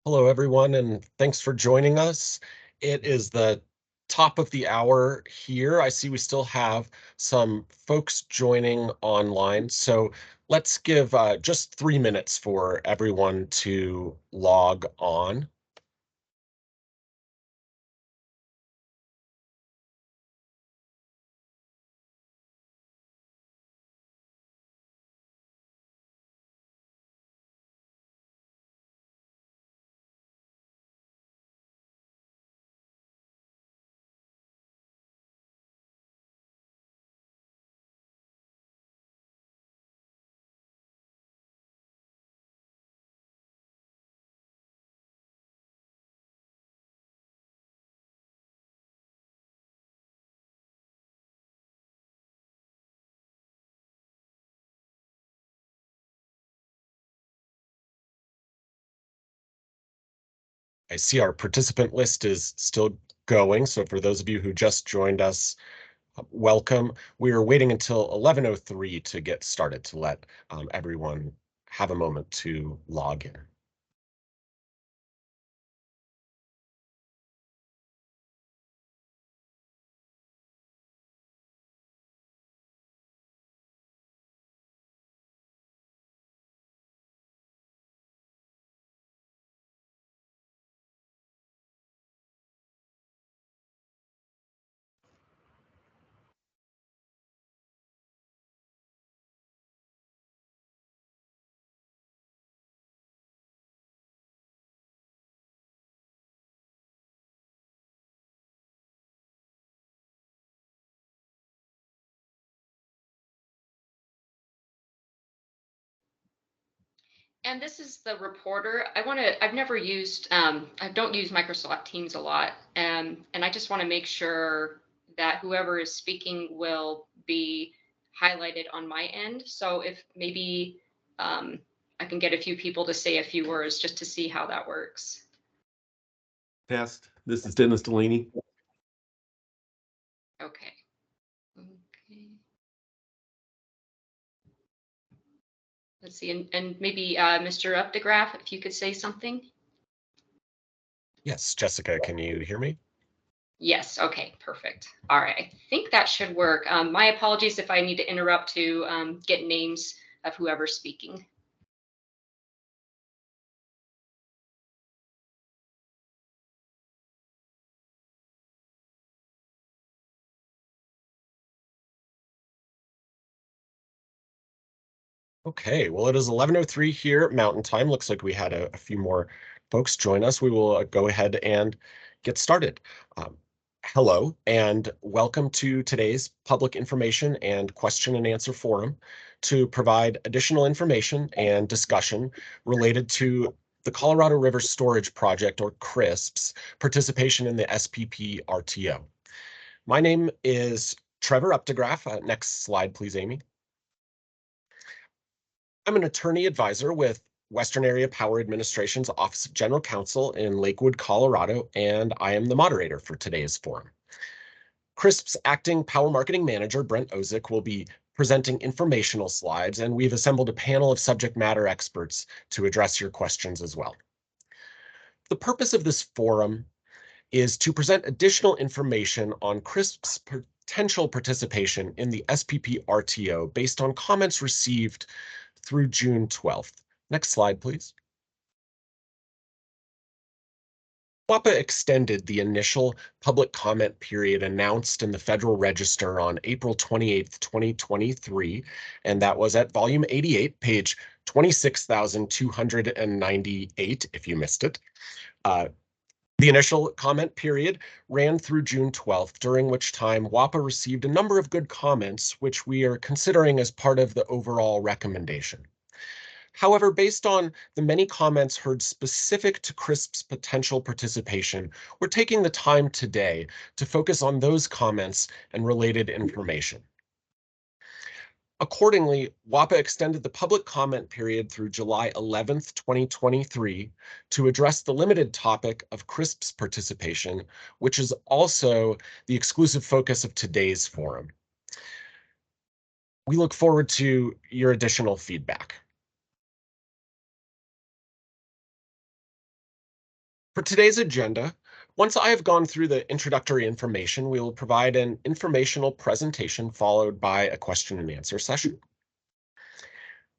Hello, everyone, and thanks for joining us. It is the top of the hour here. I see we still have some folks joining online, so let's give just 3 minutes for everyone to log on. I see our participant list is still going, so for those of you who just joined us, welcome. We are waiting until 11:03 to get started to let everyone have a moment to log in. And this is the reporter. I've never used, I don't use Microsoft Teams a lot. And I just want to make sure that whoever is speaking will be highlighted on my end. So if maybe I can get a few people to say a few words just to see how that works. Test. This is Dennis Delaney. Okay. Okay. Let's see. And maybe Mr. Updegraff, if you could say something. Yes, Jessica, can you hear me? Yes. Okay. Perfect. All right. I think that should work. My apologies if I need to interrupt to get names of whoever's speaking. Okay, well, it is 11:03 here Mountain Time. Looks like we had a few more folks join us. We will go ahead and get started. Um, Hello, and welcome to today's Public Information and Question and Answer Forum to provide additional information and discussion related to the Colorado River Storage Project, or CRISP's, participation in the SPP RTO. My name is Trevor Updegraff. Next slide, please, Amy. I'm an attorney advisor with Western Area Power Administration's Office of General Counsel in Lakewood, Colorado, and I am the moderator for today's forum. CRISP's acting power marketing manager, Brent Ozick, will be presenting informational slides, and we've assembled a panel of subject matter experts to address your questions as well. The purpose of this forum is to present additional information on CRISP's potential participation in the SPP RTO based on comments received through June 12th. Next slide, please. WAPA extended the initial public comment period announced in the Federal Register on April 28th, 2023, and that was at volume 88, page 26,298, if you missed it. The initial comment period ran through June 12th, during which time WAPA received a number of good comments, which we are considering as part of the overall recommendation. However, based on the many comments heard specific to CRISP's potential participation, we're taking the time today to focus on those comments and related information. Accordingly, WAPA extended the public comment period through July 11th, 2023 to address the limited topic of CRISP's participation, which is also the exclusive focus of today's forum. We look forward to your additional feedback. For today's agenda, once I have gone through the introductory information, we will provide an informational presentation followed by a question and answer session.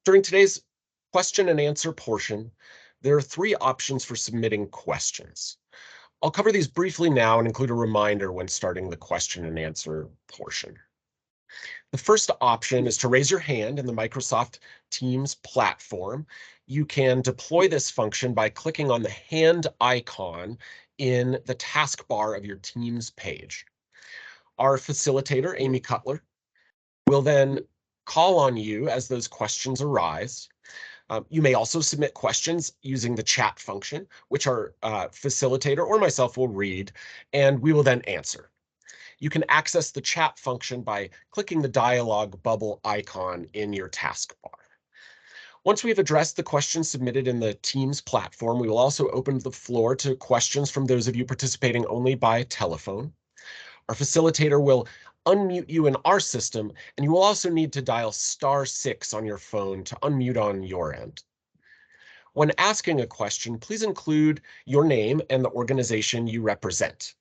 During today's question and answer portion, there are 3 options for submitting questions. I'll cover these briefly now and include a reminder when starting the question and answer portion. The first option is to raise your hand in the Microsoft Teams platform. You can deploy this function by clicking on the hand icon in the taskbar of your Teams page. Our facilitator, Amy Cutler, will then call on you as those questions arise. You may also submit questions using the chat function, which our facilitator or myself will read, and we will then answer. You can access the chat function by clicking the dialog bubble icon in your taskbar. Once we've addressed the questions submitted in the Teams platform, we will also open the floor to questions from those of you participating only by telephone. Our facilitator will unmute you in our system, and you will also need to dial *6 on your phone to unmute on your end. When asking a question, please include your name and the organization you represent.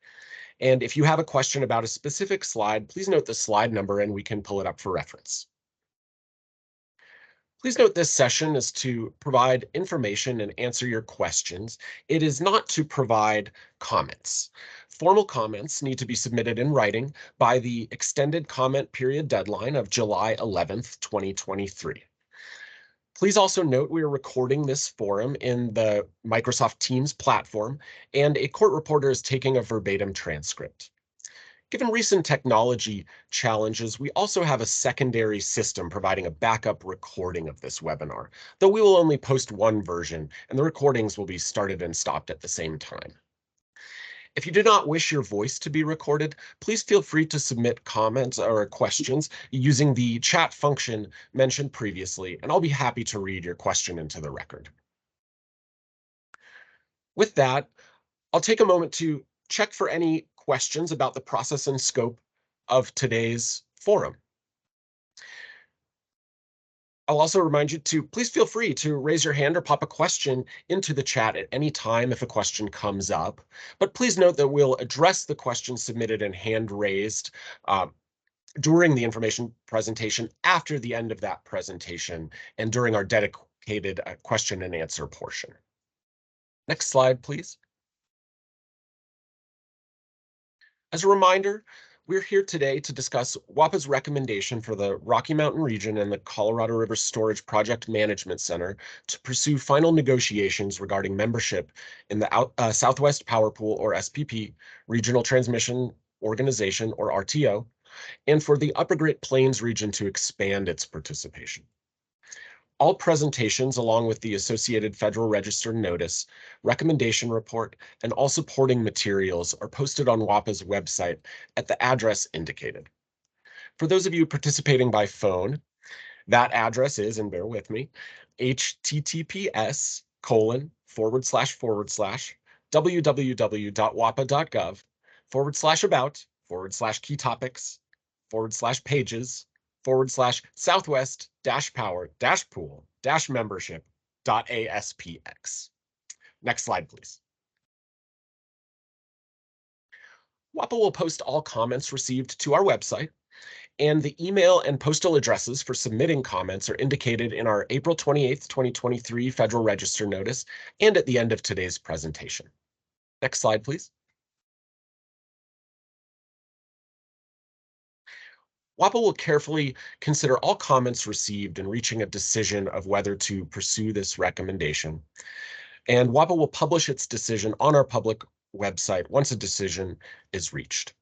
And if you have a question about a specific slide, please note the slide number and we can pull it up for reference. Please note this session is to provide information and answer your questions. It is not to provide comments. Formal comments need to be submitted in writing by the extended comment period deadline of July 11th, 2023. Please also note we are recording this forum in the Microsoft Teams platform, and a court reporter is taking a verbatim transcript. Given recent technology challenges, we also have a secondary system providing a backup recording of this webinar, though we will only post one version, and the recordings will be started and stopped at the same time. If you do not wish your voice to be recorded, please feel free to submit comments or questions using the chat function mentioned previously, and I'll be happy to read your question into the record. With that, I'll take a moment to check for any questions about the process and scope of today's forum. I'll also remind you to please feel free to raise your hand or pop a question into the chat at any time if a question comes up. But please note that we'll address the questions submitted and hand raised during the information presentation after the end of that presentation and during our dedicated question and answer portion. Next slide, please. As a reminder, we're here today to discuss WAPA's recommendation for the Rocky Mountain region and the Colorado River Storage Project Management Center to pursue final negotiations regarding membership in the Southwest Power Pool, or SPP, Regional Transmission Organization, or RTO, and for the Upper Great Plains region to expand its participation. All presentations, along with the associated Federal Register notice, recommendation report, and all supporting materials are posted on WAPA's website at the address indicated. For those of you participating by phone, that address is, and bear with me, https://www.wapa.gov/about/key topics/southwest-power-pool-membership.aspx. Next slide, please. WAPA will post all comments received to our website, and the email and postal addresses for submitting comments are indicated in our April 28th, 2023 Federal Register notice and at the end of today's presentation. Next slide, please. WAPA will carefully consider all comments received in reaching a decision of whether to pursue this recommendation, and WAPA will publish its decision on our public website once a decision is reached.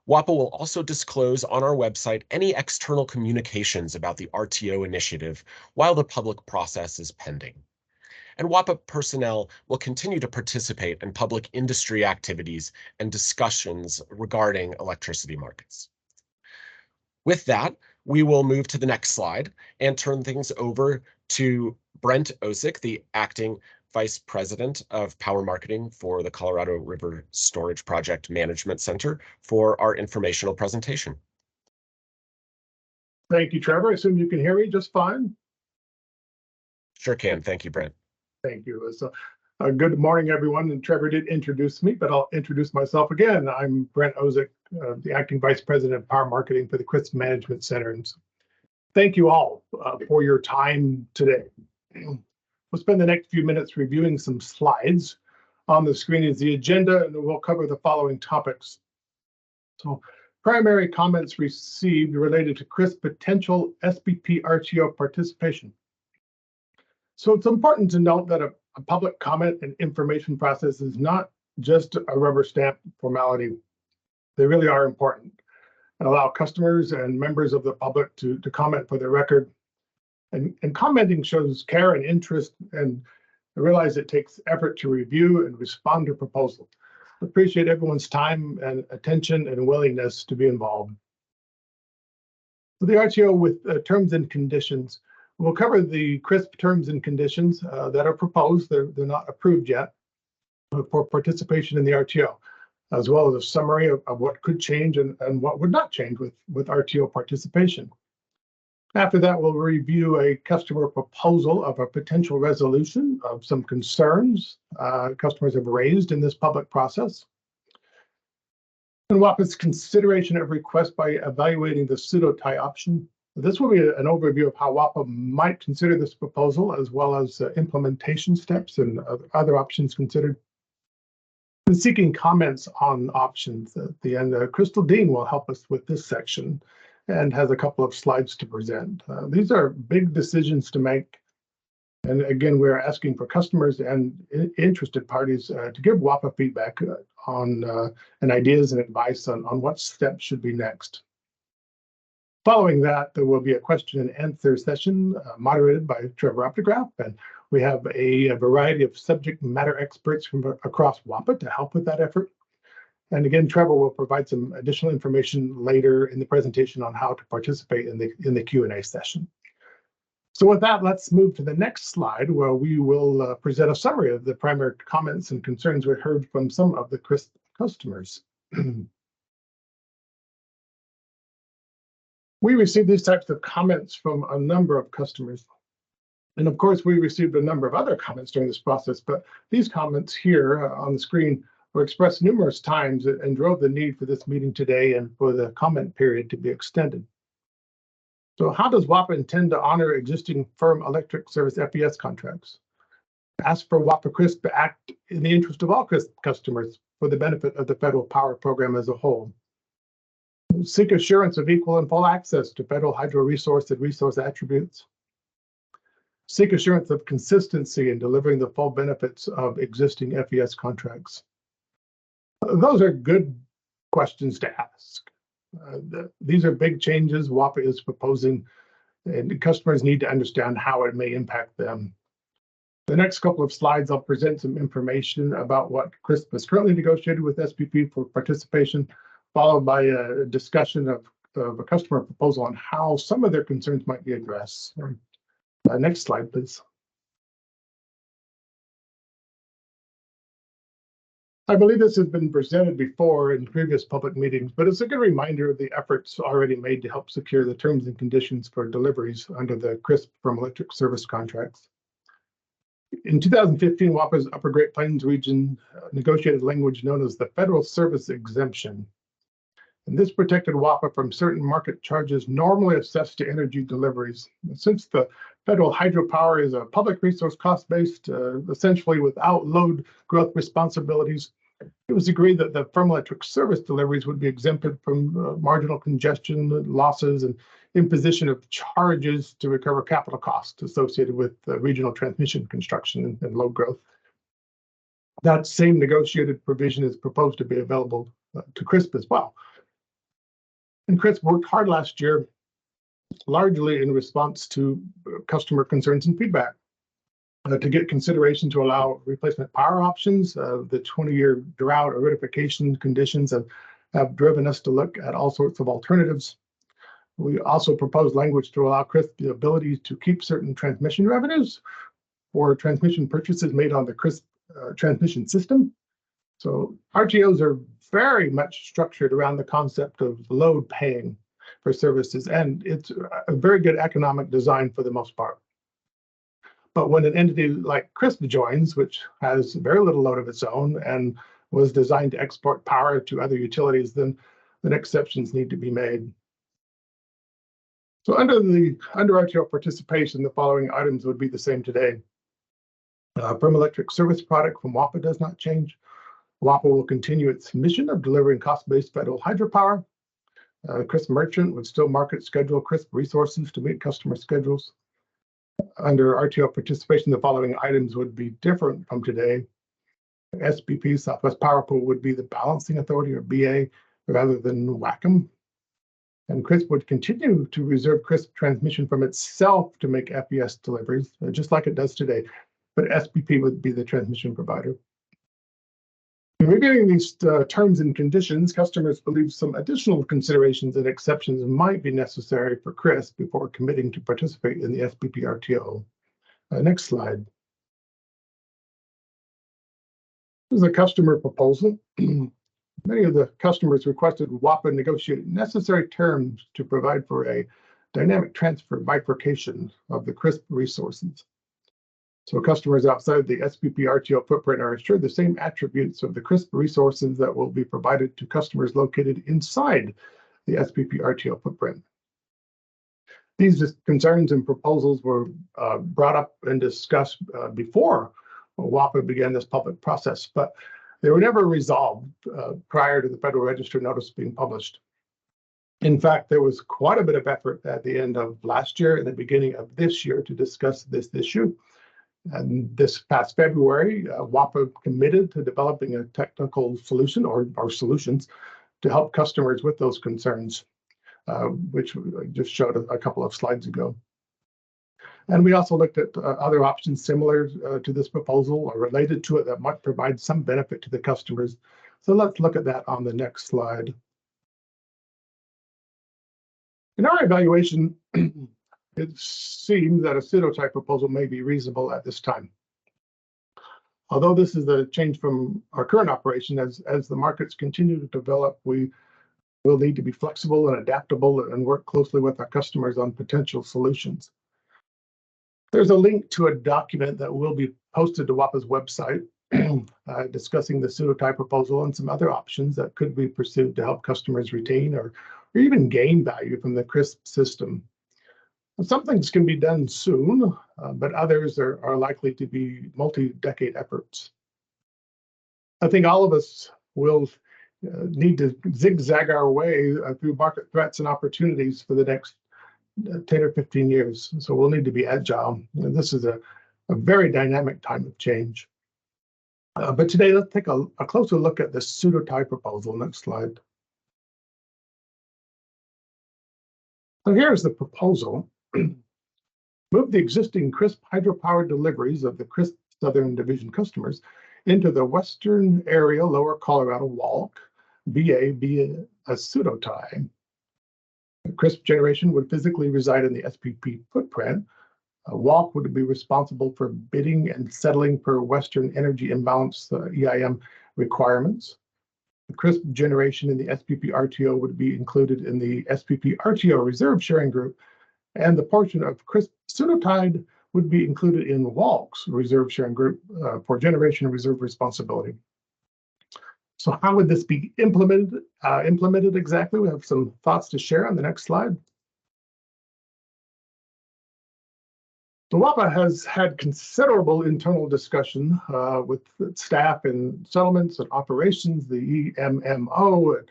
WAPA will also disclose on our website any external communications about the RTO initiative while the public process is pending. And WAPA personnel will continue to participate in public industry activities and discussions regarding electricity markets. With that, we will move to the next slide and turn things over to Brent Osick, the acting Vice President of Power Marketing for the Colorado River Storage Project Management Center, for our informational presentation. Thank you, Trevor. I assume you can hear me just fine. Sure can. Thank you, Brent. Thank you. So Good morning, everyone. And Trevor did introduce me, but I'll introduce myself again. I'm Brent Ozick, the Acting Vice President of Power Marketing for the CRISP Management Center. And so thank you all for your time today. We'll spend the next few minutes reviewing some slides. On the screen is the agenda, and we'll cover the following topics. So, primary comments received related to CRISP potential SBP RTO participation. So it's important to note that a public comment and information process is not just a rubber stamp formality. They really are important and allow customers and members of the public to comment for the record. And commenting shows care and interest, and I realize it takes effort to review and respond to proposals. Appreciate everyone's time and attention and willingness to be involved. So the RTO with terms and conditions. We'll cover the CRISP terms and conditions that are proposed. They're not approved yet for participation in the RTO, as well as a summary of what could change and what would not change with RTO participation. After that, we'll review a customer proposal of a potential resolution of some concerns customers have raised in this public process. And WAPA's consideration of request by evaluating the pseudo-tie option. This will be an overview of how WAPA might consider this proposal, as well as implementation steps and other options considered. And seeking comments on options at the end. Crystal Dean will help us with this section and has a couple of slides to present. These are big decisions to make. And again, we're asking for customers and interested parties to give WAPA feedback on and ideas and advice on what steps should be next. Following that, there will be a question and answer session moderated by Trevor Optigraph, and we have a variety of subject matter experts from across WAPA to help with that effort. And again, Trevor will provide some additional information later in the presentation on how to participate in the Q&A session. So with that, let's move to the next slide, where we will present a summary of the primary comments and concerns we heard from some of the CRISP customers. We received these types of comments from a number of customers. And of course, we received a number of other comments during this process, but these comments here on the screen were expressed numerous times and drove the need for this meeting today and for the comment period to be extended. So how does WAPA intend to honor existing firm electric service FES contracts? Ask for WAPA CRISP to act in the interest of all CRISP customers for the benefit of the federal power program as a whole. Seek assurance of equal and full access to federal hydro resource and resource attributes. Seek assurance of consistency in delivering the full benefits of existing FES contracts. Those are good questions to ask. These are big changes WAPA is proposing, and customers need to understand how it may impact them. The next couple of slides, I'll present some information about what CRISP has currently negotiated with SPP for participation, followed by a discussion of a customer proposal on how some of their concerns might be addressed. Next slide, please. I believe this has been presented before in previous public meetings, but it's a good reminder of the efforts already made to help secure the terms and conditions for deliveries under the CRISP from electric service contracts. In 2015, WAPA's Upper Great Plains region negotiated language known as the Federal Service Exemption. And this protected WAPA from certain market charges normally assessed to energy deliveries. Since the federal hydropower is a public resource cost-based, essentially without load growth responsibilities, it was agreed that the firm electric service deliveries would be exempted from marginal congestion losses and imposition of charges to recover capital costs associated with regional transmission construction and load growth. That same negotiated provision is proposed to be available to CRISP as well. And CRISP worked hard last year, largely in response to customer concerns and feedback, to get consideration to allow replacement power options. The 20-year drought aridification conditions have driven us to look at all sorts of alternatives. We also proposed language to allow CRISP the ability to keep certain transmission revenues for transmission purchases made on the CRISP transmission system. So RTOs are very much structured around the concept of load paying for services, and it's a very good economic design for the most part. But when an entity like CRISP joins, which has very little load of its own and was designed to export power to other utilities, then exceptions need to be made. So under RTO participation, the following items would be the same today. From electric service product from WAPA does not change. WAPA will continue its mission of delivering cost-based federal hydropower. CRISP merchant would still market schedule CRISP resources to meet customer schedules. Under RTO participation, the following items would be different from today. SPP, Southwest Power Pool, would be the balancing authority, or BA, rather than WACM. And CRISP would continue to reserve CRISP transmission from itself to make FES deliveries, just like it does today. But SPP would be the transmission provider. In reviewing these terms and conditions, customers believe some additional considerations and exceptions might be necessary for CRISP before committing to participate in the SPP RTO. Next slide. This is a customer proposal. Many of the customers requested WAPA negotiate necessary terms to provide for a dynamic transfer bifurcation of the CRISP resources. So customers outside the SPP RTO footprint are assured the same attributes of the CRISP resources that will be provided to customers located inside the SPP RTO footprint. These concerns and proposals were brought up and discussed before WAPA began this public process, but they were never resolved prior to the Federal Register notice being published. In fact, there was quite a bit of effort at the end of last year and the beginning of this year to discuss this issue. And this past February, WAPA committed to developing a technical solution or solutions to help customers with those concerns, which I just showed a couple of slides ago. And we also looked at other options similar to this proposal or related to it that might provide some benefit to the customers. So let's look at that on the next slide. In our evaluation, it seems that a pseudo-type proposal may be reasonable at this time. Although this is a change from our current operation, as the markets continue to develop, we will need to be flexible and adaptable and work closely with our customers on potential solutions. There's a link to a document that will be posted to WAPA's website discussing the pseudo-type proposal and some other options that could be pursued to help customers retain or even gain value from the CRISP system. Some things can be done soon, but others are likely to be multi-decade efforts. I think all of us will need to zigzag our way through market threats and opportunities for the next 10 or 15 years. So we'll need to be agile. And this is a very dynamic time of change. But today, let's take a closer look at the pseudo-type proposal. Next slide. So here's the proposal. Move the existing CRISP hydropower deliveries of the CRISP Southern Division customers into the Western Area Lower Colorado WALC, BA be a pseudo-tie. CRISP generation would physically reside in the SPP footprint. WALC would be responsible for bidding and settling per Western Energy Imbalance EIM requirements. The CRISP generation in the SPP RTO would be included in the SPP RTO Reserve Sharing Group, and the portion of CRISP pseudo-tied would be included in WALC's Reserve Sharing Group for generation reserve responsibility. So how would this be implemented exactly? We have some thoughts to share on the next slide. So WAPA has had considerable internal discussion with staff in settlements and operations, the EMMO, and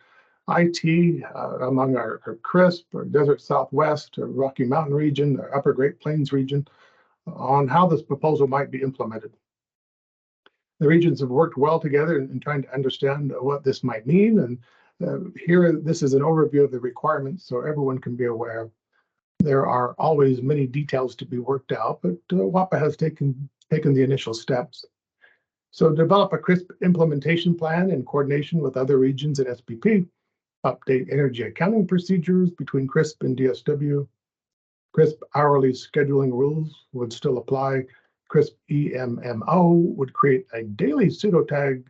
IT, among our CRISP, our Desert Southwest, our Rocky Mountain region, our Upper Great Plains region, on how this proposal might be implemented. The regions have worked well together in trying to understand what this might mean, and here this is an overview of the requirements so everyone can be aware. There are always many details to be worked out, but WAPA has taken the initial steps. So develop a CRISP implementation plan in coordination with other regions at SPP, update energy accounting procedures between CRISP and DSW. CRISP hourly scheduling rules would still apply. CRISP EMMO would create a daily pseudo tag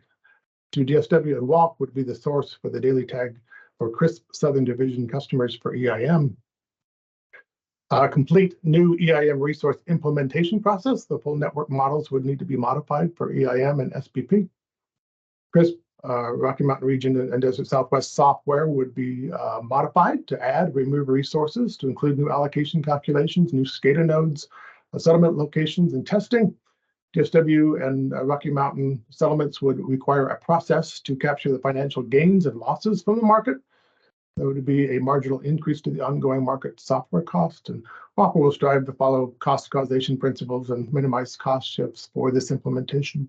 to DSW, and WALC would be the source for the daily tag for CRISP Southern Division customers for EIM. Complete new EIM resource implementation process. The full network models would need to be modified for EIM and SPP. CRISP, Rocky Mountain Region and Desert Southwest software would be modified to add, remove resources to include new allocation calculations, new SCADA nodes, settlement locations and testing. DSW and Rocky Mountain settlements would require a process to capture the financial gains and losses from the market. There would be a marginal increase to the ongoing market software cost, and WAPA will strive to follow cost causation principles and minimize cost shifts for this implementation.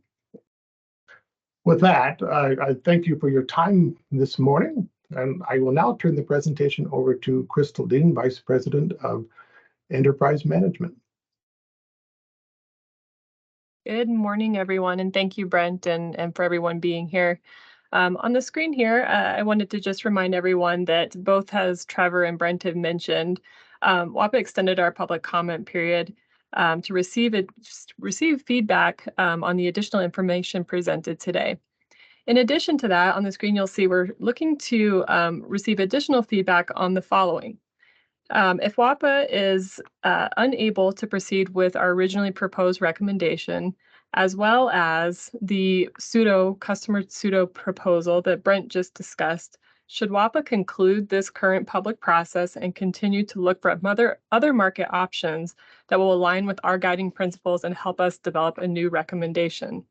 With that, I thank you for your time this morning, and I will now turn the presentation over to Crystal Dean, Vice President of Enterprise Management. Good morning, everyone, and thank you, Brent, and for everyone being here. On the screen here, I wanted to just remind everyone that both as Trevor and Brent have mentioned, WAPA extended our public comment period to receive feedback on the additional information presented today. In addition to that, on the screen, you'll see we're looking to receive additional feedback on the following. If WAPA is unable to proceed with our originally proposed recommendation, as well as the customer pseudo proposal that Brent just discussed, should WAPA conclude this current public process and continue to look for other market options that will align with our guiding principles and help us develop a new recommendation?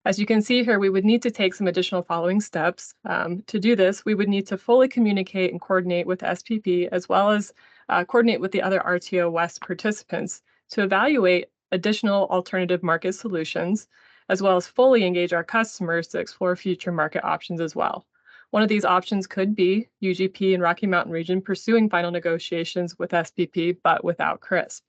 As you can see here, we would need to take some additional following steps. To do this, we would need to fully communicate and coordinate with SPP, as well as coordinate with the other RTO-West participants to evaluate additional alternative market solutions, as well as fully engage our customers to explore future market options as well. One of these options could be UGP and Rocky Mountain Region pursuing final negotiations with SPP, but without CRISP.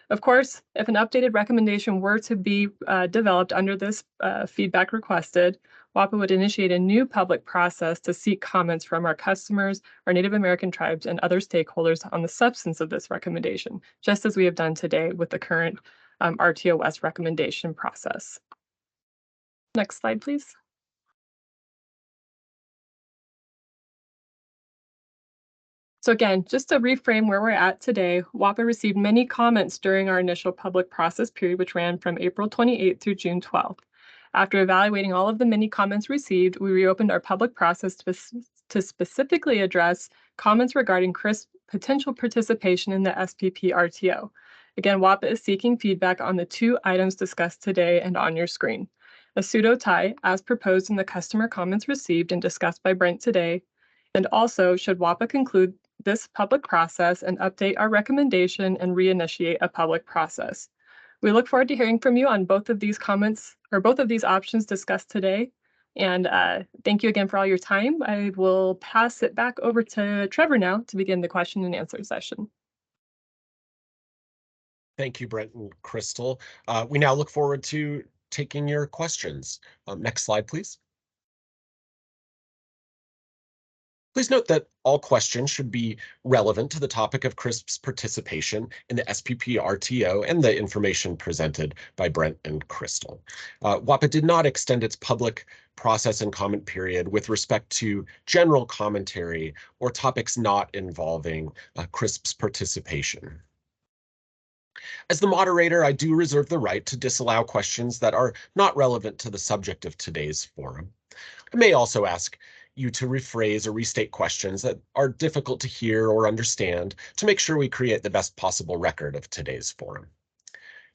Of course, if an updated recommendation were to be developed under this feedback requested, WAPA would initiate a new public process to seek comments from our customers, our Native American tribes, and other stakeholders on the substance of this recommendation, just as we have done today with the current RTO-West recommendation process. Next slide, please. So again, just to reframe where we're at today, WAPA received many comments during our initial public process period, which ran from April 28th through June 12th. After evaluating all of the many comments received, we reopened our public process to specifically address comments regarding CRISP potential participation in the SPP RTO. Again, WAPA is seeking feedback on the two items discussed today and on your screen. A pseudo tie, as proposed in the customer comments received and discussed by Brent today, and also should WAPA conclude this public process and update our recommendation and reinitiate a public process. We look forward to hearing from you on both of these comments or both of these options discussed today. And thank you again for all your time. I will pass it back over to Trevor now to begin the question and answer session. Thank you, Brent and Crystal. We now look forward to taking your questions. Next slide, please. Please note that all questions should be relevant to the topic of CRISP's participation in the SPP RTO and the information presented by Brent and Crystal. WAPA did not extend its public process and comment period with respect to general commentary or topics not involving CRISP's participation. As the moderator, I do reserve the right to disallow questions that are not relevant to the subject of today's forum. I may also ask you to rephrase or restate questions that are difficult to hear or understand to make sure we create the best possible record of today's forum.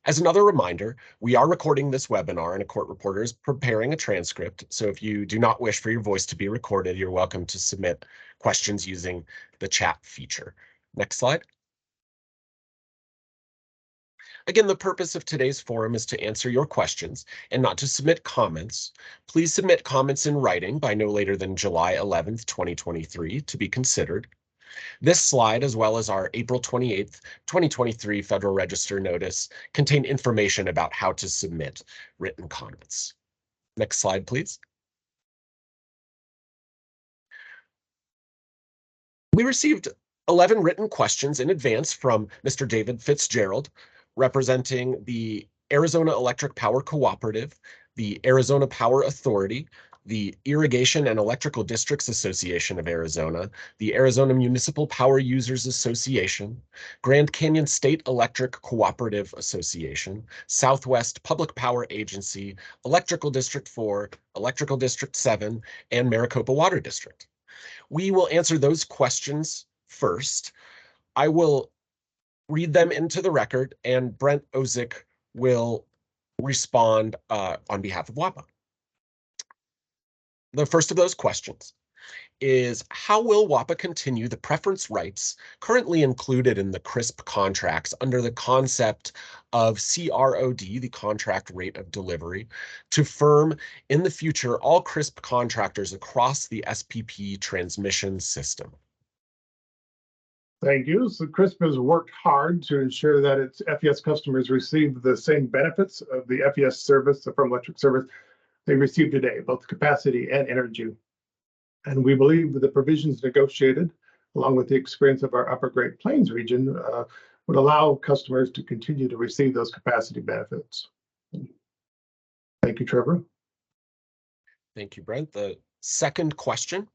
As another reminder, we are recording this webinar and a court reporter is preparing a transcript, so if you do not wish for your voice to be recorded, you're welcome to submit questions using the chat feature. Next slide. Again, the purpose of today's forum is to answer your questions and not to submit comments. Please submit comments in writing by no later than July 11th, 2023 to be considered. This slide, as well as our April 28th, 2023 Federal Register notice, contain information about how to submit written comments. Next slide, please. We received 11 written questions in advance from Mr. David Fitzgerald, representing the Arizona Electric Power Cooperative, the Arizona Power Authority, the Irrigation and Electrical Districts Association of Arizona, the Arizona Municipal Power Users Association, Grand Canyon State Electric Cooperative Association, Southwest Public Power Agency, Electrical District 4, Electrical District 7, and Maricopa Water District. We will answer those questions first. I will read them into the record, and Brent Ozick will respond on behalf of WAPA. The first of those questions is, how will WAPA continue the preference rights currently included in the CRISP contracts under the concept of CROD, the contract rate of delivery, to firm in the future all CRISP contractors across the SPP transmission system? Thank you. So CRISP has worked hard to ensure that its FES customers receive the same benefits of the FES service, the firm electric service, they receive today, both capacity and energy. And we believe that the provisions negotiated, along with the experience of our Upper Great Plains region, would allow customers to continue to receive those capacity benefits. Thank you, Trevor. Thank you, Brent. The second question,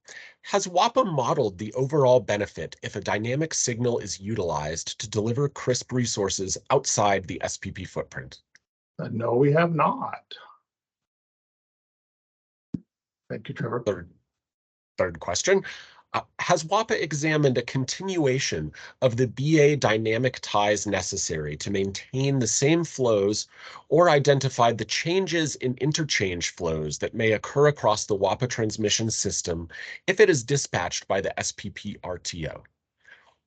has WAPA modeled the overall benefit if a dynamic signal is utilized to deliver CRISP resources outside the SPP footprint? No, we have not. Thank you, Trevor. Third question, has WAPA examined a continuation of the BA dynamic ties necessary to maintain the same flows, or identified the changes in interchange flows that may occur across the WAPA transmission system if it is dispatched by the SPP RTO?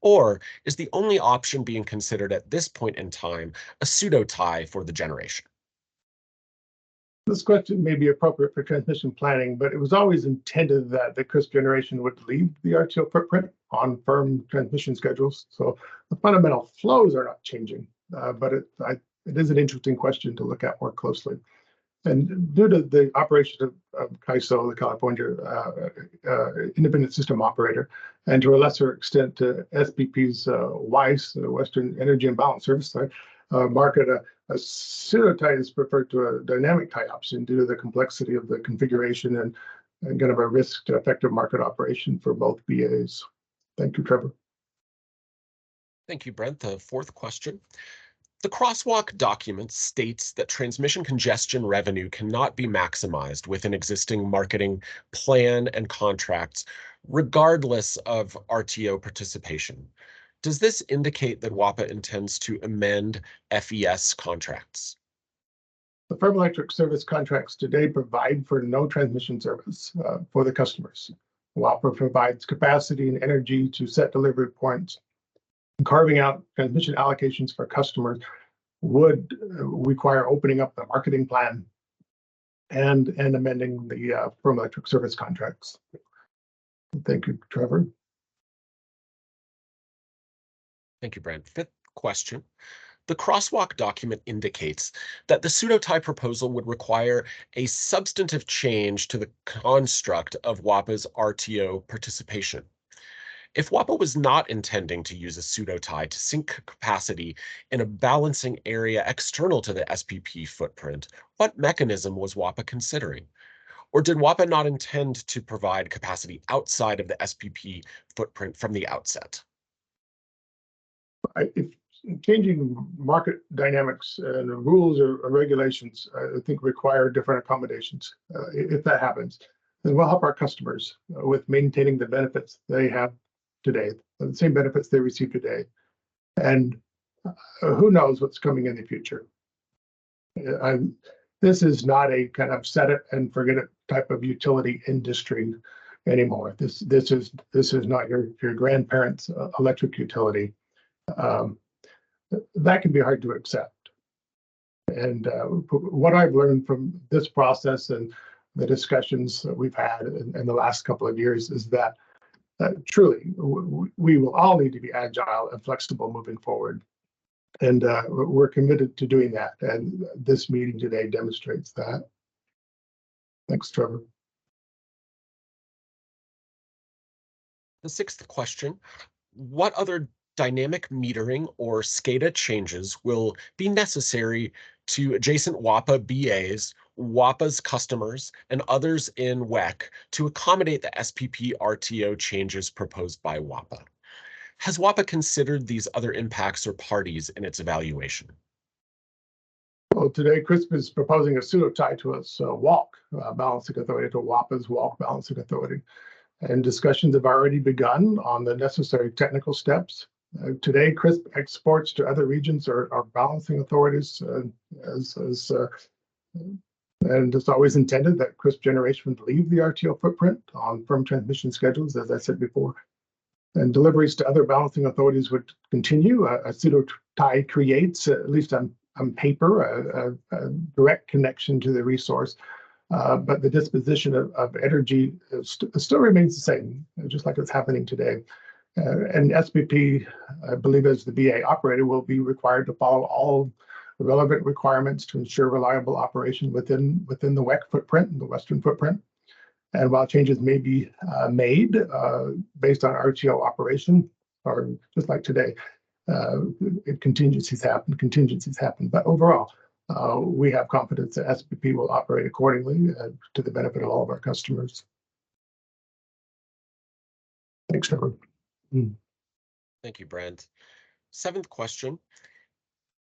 Or is the only option being considered at this point in time a pseudo tie for the generation? This question may be appropriate for transmission planning, but it was always intended that the CRISP generation would leave the RTO footprint on firm transmission schedules. So the fundamental flows are not changing, but it is an interesting question to look at more closely. And due to the operation of CAISO, the California Independent System Operator, and to a lesser extent to SPP's WEIS, the Western Energy and Balance Service market, a pseudo tie is preferred to a dynamic tie option due to the complexity of the configuration and kind of a risk to effective market operation for both BAs. Thank you, Trevor. Thank you, Brent. The fourth question. The crosswalk document states that transmission congestion revenue cannot be maximized with an existing marketing plan and contracts, regardless of RTO participation. Does this indicate that WAPA intends to amend FES contracts? The firm electric service contracts today provide for no transmission service for the customers. WAPA provides capacity and energy to set delivery points. Carving out transmission allocations for customers would require opening up the marketing plan and amending the firm electric service contracts. Thank you, Trevor. Thank you, Brent. Fifth question. The crosswalk document indicates that the pseudo-tie proposal would require a substantive change to the construct of WAPA's RTO participation. If WAPA was not intending to use a pseudo-tie to sink capacity in a balancing area external to the SPP footprint, what mechanism was WAPA considering? Or did WAPA not intend to provide capacity outside of the SPP footprint from the outset? If changing market dynamics and rules or regulations, I think require different accommodations. If that happens, then we'll help our customers with maintaining the benefits they have today, the same benefits they receive today. And who knows what's coming in the future. This is not a kind of set it and forget it type of utility industry anymore. This is not your grandparents' electric utility. That can be hard to accept. And what I've learned from this process and the discussions that we've had in the last couple of years is that truly we will all need to be agile and flexible moving forward. And we're committed to doing that. And this meeting today demonstrates that. Thanks, Trevor. The sixth question, what other dynamic metering or SCADA changes will be necessary to adjacent WAPA BAs WAPA's customers and others in WEC to accommodate the SPP RTO changes proposed by WAPA. Has WAPA considered these other impacts or parties in its evaluation? Well, today CRISP is proposing a pseudo tie to its WALC balancing authority, to WAPA's WALC balancing authority. And discussions have already begun on the necessary technical steps. Today, CRISP exports to other regions are balancing authorities, and it's always intended that CRISP generation would leave the RTO footprint on firm transmission schedules, as I said before. And deliveries to other balancing authorities would continue. A pseudo tie creates, at least on paper, a direct connection to the resource. But the disposition of energy still remains the same, just like it's happening today. And SPP, I believe, as the BA operator, will be required to follow all relevant requirements to ensure reliable operation within the WEC footprint, the Western footprint. And while changes may be made based on RTO operation, or just like today, contingencies happen. But overall, we have confidence that SPP will operate accordingly to the benefit of all of our customers. Thanks, Trevor. Thank you, Brent. Seventh question.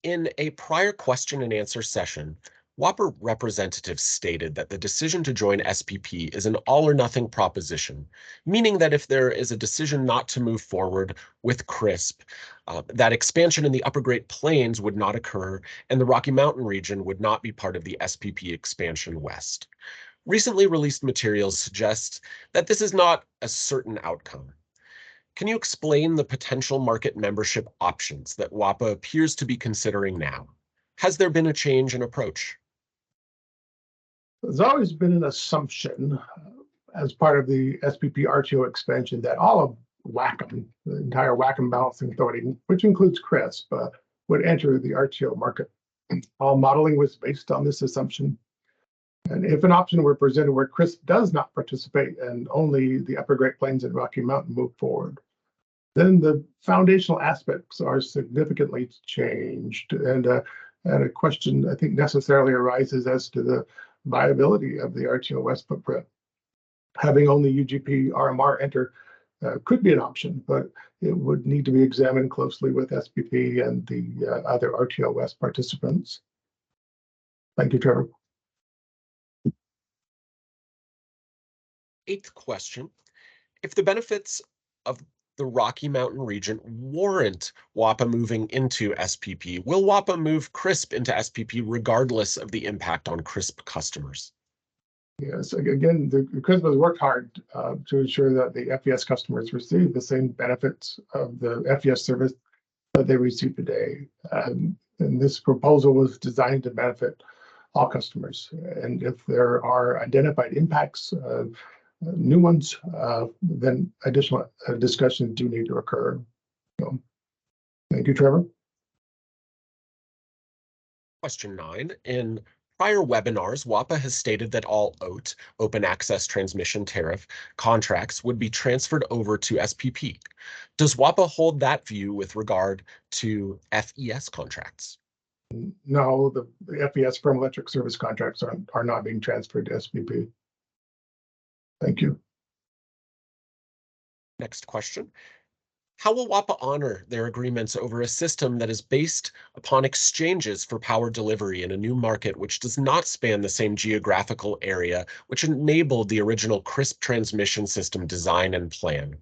In a prior question and answer session, WAPA representatives stated that the decision to join SPP is an all or nothing proposition, meaning that if there is a decision not to move forward with CRISP, that expansion in the Upper Great Plains would not occur and the Rocky Mountain region would not be part of the SPP expansion west. Recently released materials suggest that this is not a certain outcome. Can you explain the potential market membership options that WAPA appears to be considering now? Has there been a change in approach? There's always been an assumption as part of the SPP RTO expansion that all of WACM, the entire WACM balancing authority, which includes CRISP, would enter the RTO market. All modeling was based on this assumption. And if an option were presented where CRISP does not participate and only the Upper Great Plains and Rocky Mountain move forward, then the foundational aspects are significantly changed. And a question, I think, necessarily arises as to the viability of the RTO-West footprint. Having only UGP RMR enter could be an option, but it would need to be examined closely with SPP and the other RTO-West participants. Thank you, Trevor. Eighth question. If the benefits of the Rocky Mountain region warrant WAPA moving into SPP, will WAPA move CRISP into SPP regardless of the impact on CRISP customers? Yes, again, the CRISP has worked hard to ensure that the FES customers receive the same benefits of the FES service that they receive today. And this proposal was designed to benefit all customers. And if there are identified impacts, new ones, then additional discussions do need to occur. So, thank you, Trevor. Question 9. In prior webinars, WAPA has stated that all OAT, Open Access Transmission Tariff, contracts would be transferred over to SPP. Does WAPA hold that view with regard to FES contracts? No, the FES firm electric service contracts are not being transferred to SPP. Thank you. Next question. How will WAPA honor their agreements over a system that is based upon exchanges for power delivery in a new market which does not span the same geographical area which enabled the original CRISP transmission system design and plan?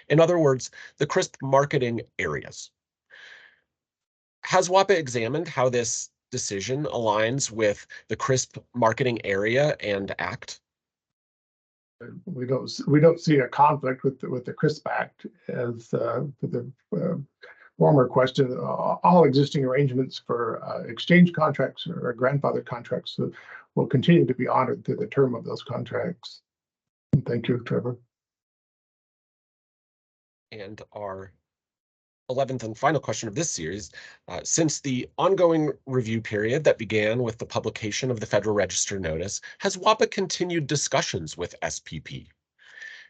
In other words, the CRISP marketing areas. Has WAPA examined how this decision aligns with the CRISP marketing area and act? We don't see a conflict with the CRISP Act. As the former question, all existing arrangements for exchange contracts or grandfather contracts will continue to be honored through the term of those contracts. Thank you, Trevor. And our 11th and final question of this series, since the ongoing review period that began with the publication of the Federal Register notice, has WAPA continued discussions with SPP?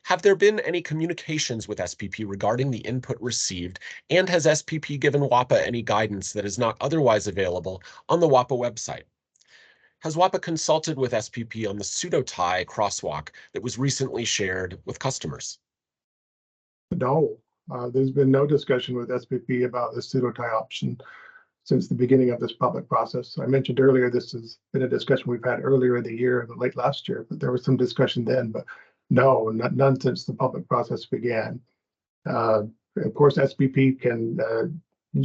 Have there been any communications with SPP regarding the input received, and has SPP given WAPA any guidance that is not otherwise available on the WAPA website? Has WAPA consulted with SPP on the pseudo-tie crosswalk that was recently shared with customers? No, there's been no discussion with SPP about the pseudo-tie option since the beginning of this public process. I mentioned earlier, this has been a discussion we've had earlier in the year, late last year, but there was some discussion then, but no, none since the public process began. Of course, SPP can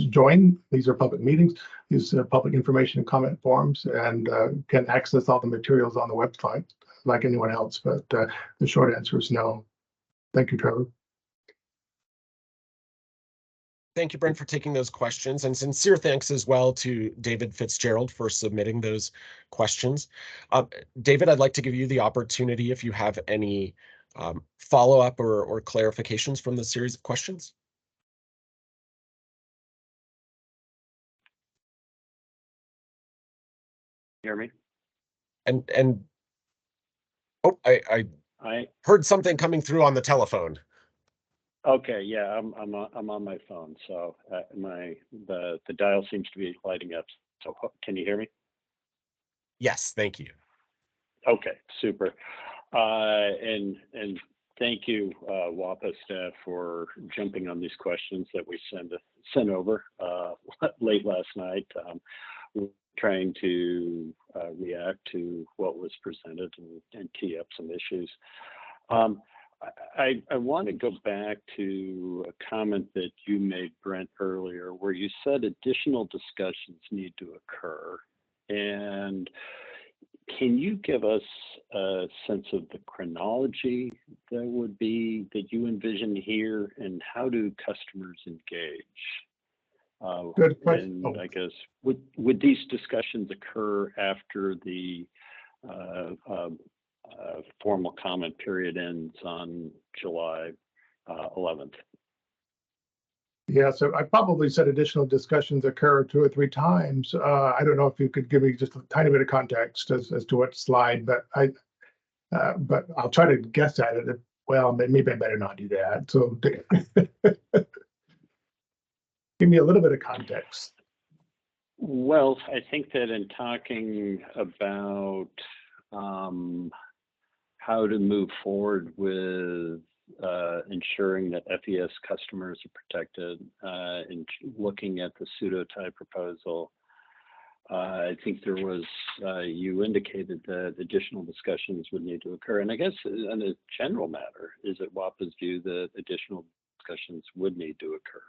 join. These are public meetings, these public information and comment forums, and can access all the materials on the website like anyone else. But the short answer is no. Thank you, Trevor. Thank you, Brent, for taking those questions, and sincere thanks as well to David Fitzgerald for submitting those questions. David, I'd like to give you the opportunity if you have any follow-up or clarifications from the series of questions. Hear me? And oh, I heard something coming through on the telephone. Okay, yeah, I'm on my phone, so the dial seems to be lighting up. So can you hear me? Yes, thank you. Okay, super. And thank you, WAPA staff, for jumping on these questions that we sent over late last night. Trying to react to what was presented and tee up some issues. I want to go back to a comment that you made, Brent, earlier, where you said additional discussions need to occur. And can you give us a sense of the chronology that you envision here, and how do customers engage? Good question. And I guess, would these discussions occur after the formal comment period ends on July 11th? Yeah, so I probably said additional discussions occur 2 or 3 times. I don't know if you could give me just a tiny bit of context as to what slide, but I'll try to guess at it. Well, maybe I better not do that. So give me a little bit of context. Well, I think that in talking about how to move forward with ensuring that FES customers are protected, and looking at the pseudo-tie proposal, I think there was, you indicated that additional discussions would need to occur. And I guess on a general matter, is it WAPA's view that additional discussions would need to occur?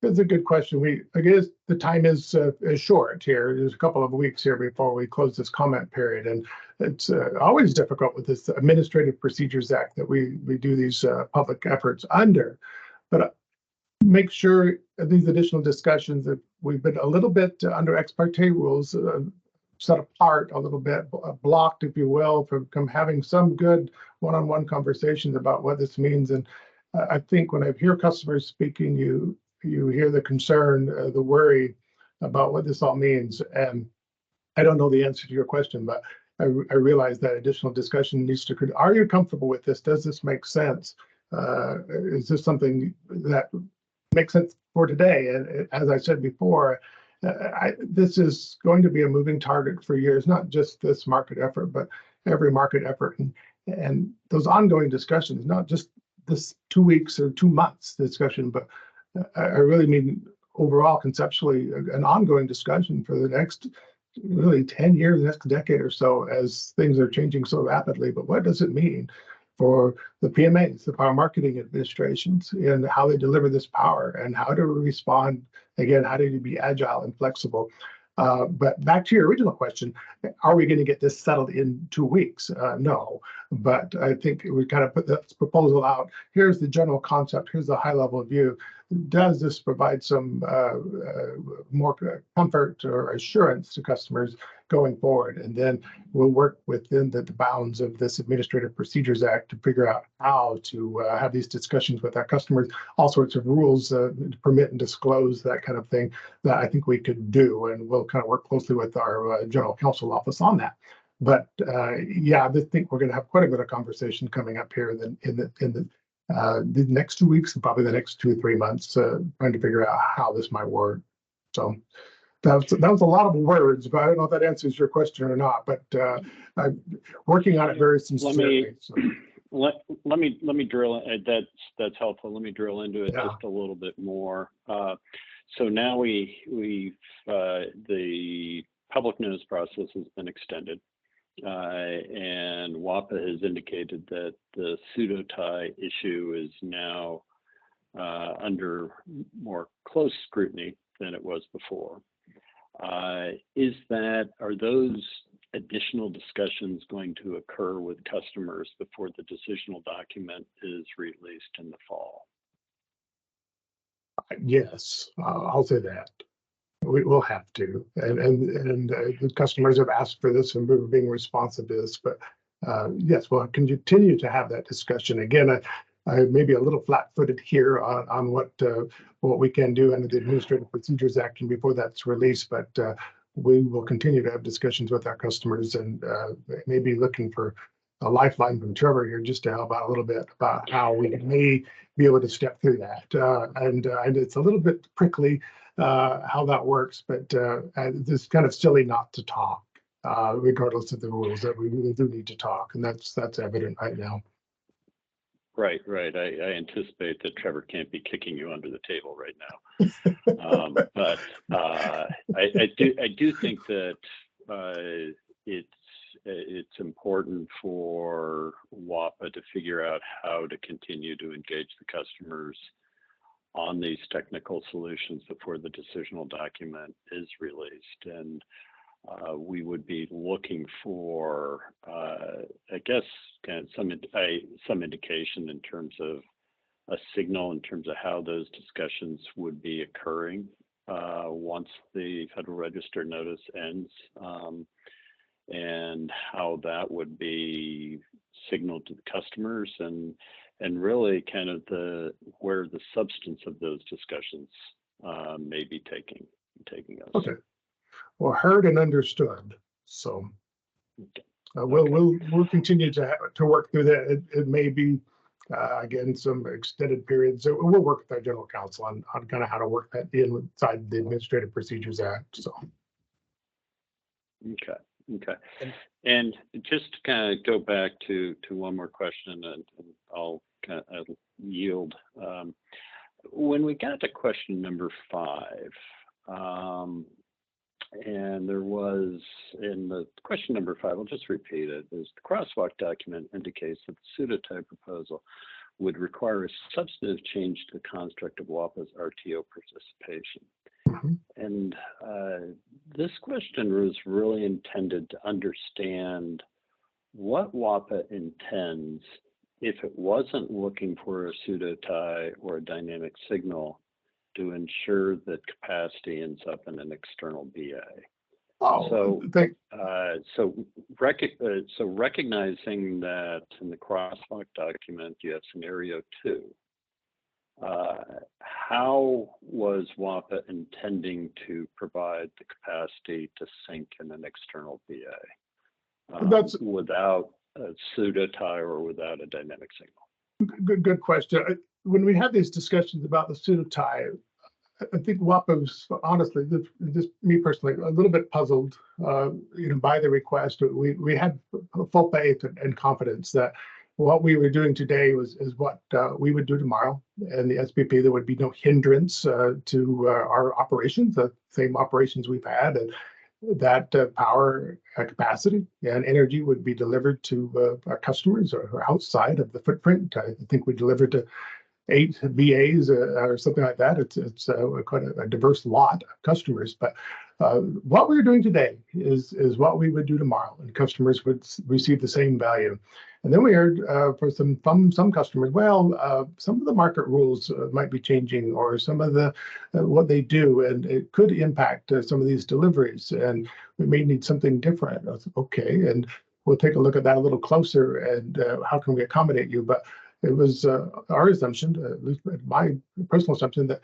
That's a good question. I guess the time is short here. There's a couple of weeks here before we close this comment period, and it's always difficult with this Administrative Procedures Act that we do these public efforts under. But make sure these additional discussions that we've been a little bit under ex parte rules, set apart a little bit, blocked, if you will, from having some good one-on-one conversations about what this means. And I think when I hear customers speaking, you hear the concern, the worry about what this all means. And I don't know the answer to your question, but I realize that additional discussion needs to occur. Are you comfortable with this? Does this make sense? Is this something that makes sense for today? And as I said before, this is going to be a moving target for years, not just this market effort, but every market effort. And those ongoing discussions, not just this 2 weeks or 2 months discussion, but I really mean overall, conceptually, an ongoing discussion for the next really 10 years, the next decade or so, as things are changing so rapidly. But what does it mean for the PMAs, the power marketing administrations, and how they deliver this power, and how to respond? Again, how do you be agile and flexible? But back to your original question, are we going to get this settled in 2 weeks? No, but I think we kind of put this proposal out. Here's the general concept. Here's the high level view. Does this provide some more comfort or assurance to customers going forward? And then we'll work within the bounds of this Administrative Procedures Act to figure out how to have these discussions with our customers, all sorts of rules to permit and disclose, that kind of thing, that I think we could do. And we'll kind of work closely with our General Counsel office on that. But yeah, I think we're going to have quite a bit of conversation coming up here the next 2 weeks and probably the next 2 or 3 months, trying to figure out how this might work. So That was a lot of words, but I don't know if that answers your question or not. But I'm working on it very sincerely. Let me drill. That's helpful. Let me drill into it Yeah. just a little bit more. So now we've the public notice process has been extended, and WAPA has indicated that the pseudo tie issue is now under more close scrutiny than it was before. Are those additional discussions going to occur with customers before the decisional document is released in the fall? Yes, I'll say that. We will have to, and the customers have asked for this, and we're being responsive to this. But yes, we'll continue to have that discussion. Again, I may be a little flat-footed here on what we can do under the Administrative Procedures Act and before that's released, but we will continue to have discussions with our customers, and maybe looking for a lifeline from Trevor here just to help out a little bit about how we may be able to step through that. And it's a little bit prickly how that works, but it's kind of silly not to talk, regardless of the rules, that we really do need to talk, and that's evident right now. Right. I anticipate that Trevor can't be kicking you under the table right now, but I do think that it's important for WAPA to figure out how to continue to engage the customers on these technical solutions before the decisional document is released. And we would be looking for, I guess, kind of some indication in terms of a signal in terms of how those discussions would be occurring once the Federal Register notice ends, and how that would be signaled to the customers, and really kind of where the substance of those discussions may be taking us. Okay. Well, heard and understood. So we'll continue to work through that. It may be again some extended periods. So we'll work with our general counsel on kind of how to work that inside the Administrative Procedures Act. So okay. And just to kind of go back to one more question, and I'll kind of yield. When we got to question number 5. And there was, in the question number 5, I'll just repeat it, is the crosswalk document indicates that the pseudo-type proposal would require a substantive change to the construct of WAPA's RTO participation. Mm-hmm. And this question was really intended to understand what WAPA intends if it wasn't looking for a pseudo-tie or a dynamic signal to ensure that capacity ends up in an external BA. So recognizing that in the crosswalk document you have scenario 2, how was WAPA intending to provide the capacity to sync in an external BA without a pseudo-tie or without a dynamic signal? Good question. When we had these discussions about the pseudo-tie, I think WAPA was, honestly, just me personally, a little bit puzzled, by the request. We had full faith and confidence that what we were doing today is what we would do tomorrow. And the SPP, there would be no hindrance to our operations, the same operations we've had, and that power capacity and energy would be delivered to our customers or outside of the footprint. I think we delivered to 8 BAs or something like that. It's quite a diverse lot of customers. But what we're doing today is what we would do tomorrow, and customers would receive the same value. And then we heard from some customers, well, some of the market rules might be changing, or some of the what they do, and it could impact some of these deliveries, and we may need something different. Okay, and we'll take a look at that a little closer, and how can we accommodate you? But it was our assumption, at least my personal assumption, that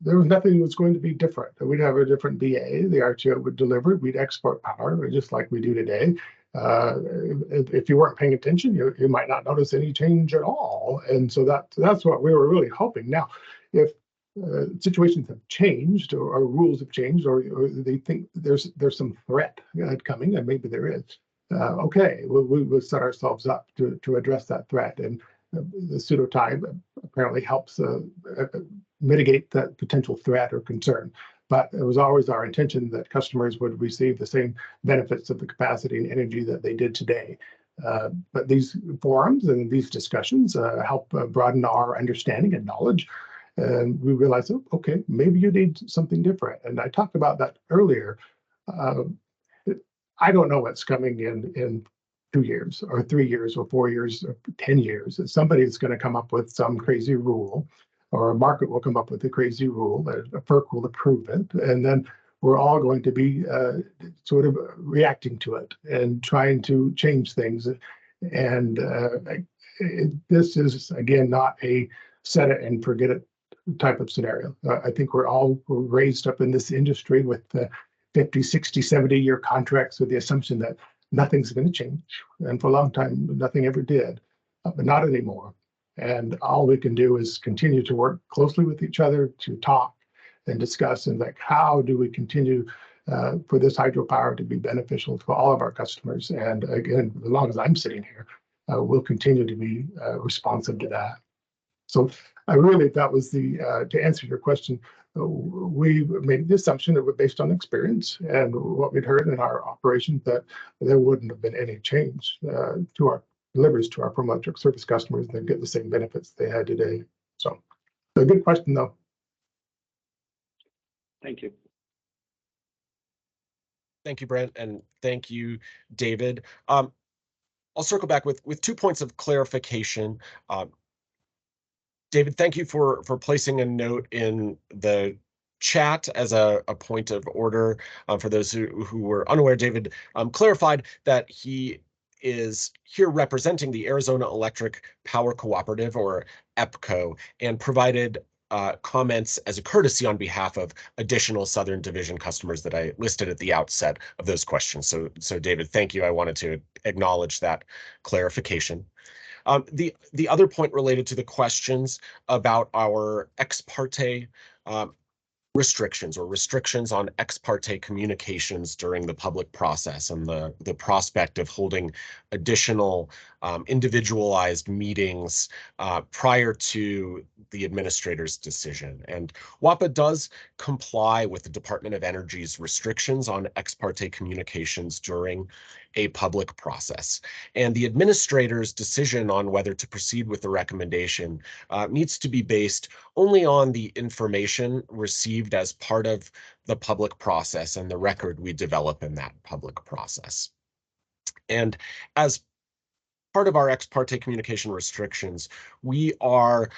there was nothing that was going to be different. We'd have a different BA, the RTO would deliver, we'd export power, just like we do today. If you weren't paying attention, you might not notice any change at all. And so that's what we were really hoping. Now, if situations have changed or rules have changed, or they think there's some threat coming, and maybe there is. Okay, we'll set ourselves up to address that threat, and the pseudo tie apparently helps mitigate that potential threat or concern. But it was always our intention that customers would receive the same benefits of the capacity and energy that they did today. But these forums and these discussions help broaden our understanding and knowledge. And we realized, oh, okay, maybe you need something different. And I talked about that earlier. I don't know what's coming in 2 years or 3 years or 4 years or 10 years. Somebody's going to come up with some crazy rule, or a market will come up with a crazy rule that a FERC will approve it. And then we're all going to be sort of reacting to it and trying to change things. And this is, again, not a set it and forget it type of scenario. I think we're all raised up in this industry with 50, 60, 70-year contracts with the assumption that nothing's going to change. And for a long time, nothing ever did, but not anymore. And all we can do is continue to work closely with each other to talk and discuss, and like, how do we continue for this hydropower to be beneficial to all of our customers? And again, as long as I'm sitting here, we'll continue to be responsive to that. So I really, that was the, to answer your question, we made the assumption that we're based on experience and what we'd heard in our operations, that there wouldn't have been any change to our deliveries to our electric service customers. They get the same benefits they had today. So a good question, though. Thank you. Thank you, Brent, and thank you, David. I'll circle back with 2 points of clarification. David, thank you for placing a note in the chat as a point of order. For those who were unaware, David clarified that he is here representing the Arizona Electric Power Cooperative, or EPCO, and provided comments as a courtesy on behalf of additional Southern Division customers that I listed at the outset of those questions. So David, thank you. I wanted to acknowledge that clarification. The other point related to the questions about our ex parte restrictions, or restrictions on ex parte communications during the public process, and the prospect of holding additional individualized meetings prior to the administrator's decision. And WAPA does comply with the Department of Energy's restrictions on ex parte communications during a public process. And the administrator's decision on whether to proceed with the recommendation needs to be based only on the information received as part of the public process and the record we develop in that public process. And as part of our ex parte communication restrictions, we are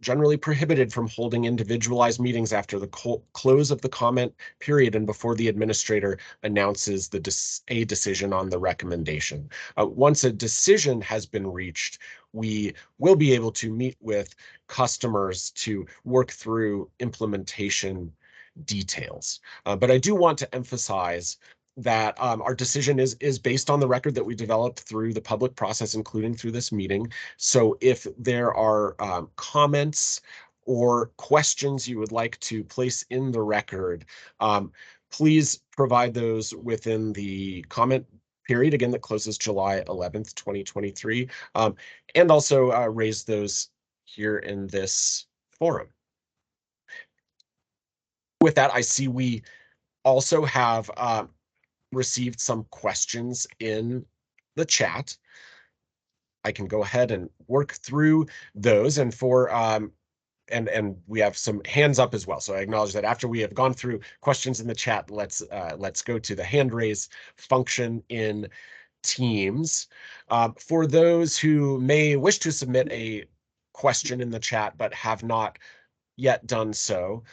generally prohibited from holding individualized meetings after the close of the comment period and before the administrator announces a decision on the recommendation. Once a decision has been reached, we will be able to meet with customers to work through implementation details. But I do want to emphasize that our decision is based on the record that we developed through the public process, including through this meeting. So if there are comments or questions you would like to place in the record, please provide those within the comment period, again, that closes July 11th, 2023, and also raise those here in this forum. With that, I see we also have received some questions in the chat. I can go ahead and work through those, and for and we have some hands up as well. So I acknowledge that after we have gone through questions in the chat, let's go to the hand raise function in Teams. For those who may wish to submit a question in the chat but have not yet done so,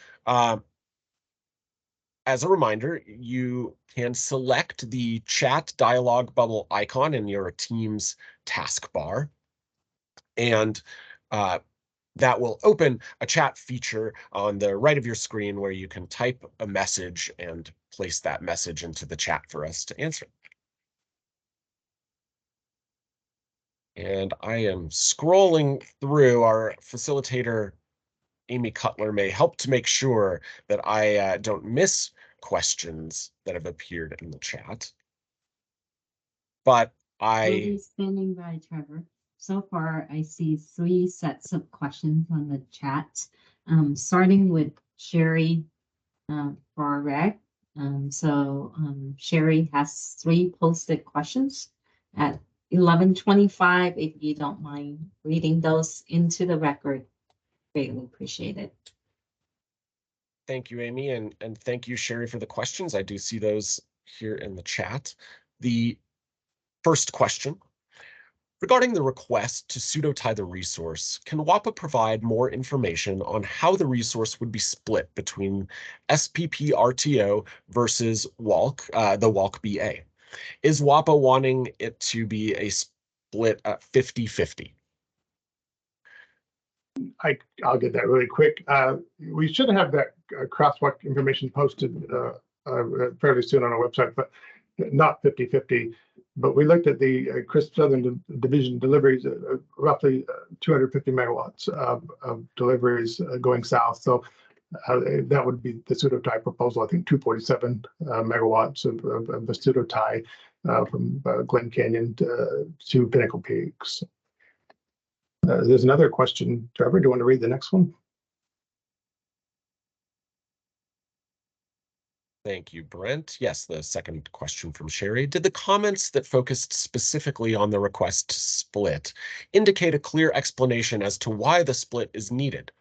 as a reminder, you can select the chat dialog bubble icon in your Teams taskbar, and that will open a chat feature on the right of your screen where you can type a message and place that message into the chat for us to answer. And I am scrolling through. Our facilitator, Amy Cutler may help to make sure that I don't miss questions that have appeared in the chat. But We'll be standing by, Trevor. So far, I see 3 sets of questions on the chat, starting with Sherry for Reg. Sherry has 3 posted questions at 11:25. If you don't mind reading those into the record, greatly appreciate it. Thank you, Amy, and thank you, Sherry, for the questions. I do see those here in the chat. The first question, regarding the request to pseudo-tie the resource, can WAPA provide more information on how the resource would be split between SPP RTO versus WALC, the WALC BA? Is WAPA wanting it to be a split at 50-50? I'll get that really quick. We should have that crosswalk information posted fairly soon on our website, but not 50-50. But we looked at the CRISP Southern Division deliveries, roughly 250 megawatts of deliveries going south. So that would be the pseudo-tie proposal. I think 247 megawatts of the pseudo-tie from Glen Canyon to Pinnacle Peaks. There's another question. Trevor, do you want to read the next one? Thank you, Brent. Yes, the second question from Sherry. Did the comments that focused specifically on the request to split indicate a clear explanation as to why the split is needed?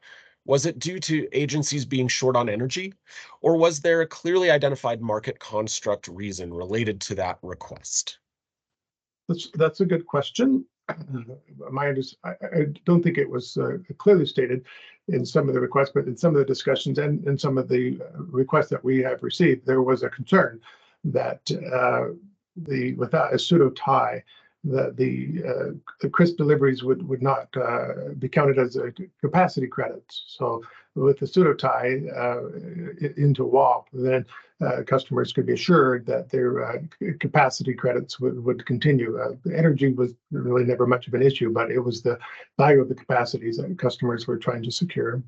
Was it due to agencies being short on energy, or was there a clearly identified market construct reason related to that request? That's a good question. I don't think it was clearly stated in some of the requests, but in some of the discussions and in some of the requests that we have received, there was a concern that without a pseudo tie, that the CRISP deliveries would not be counted as capacity credits. So with the pseudo tie into WAP, then customers could be assured that their capacity credits would continue. Energy was really never much of an issue, but it was the value of the capacities that customers were trying to secure.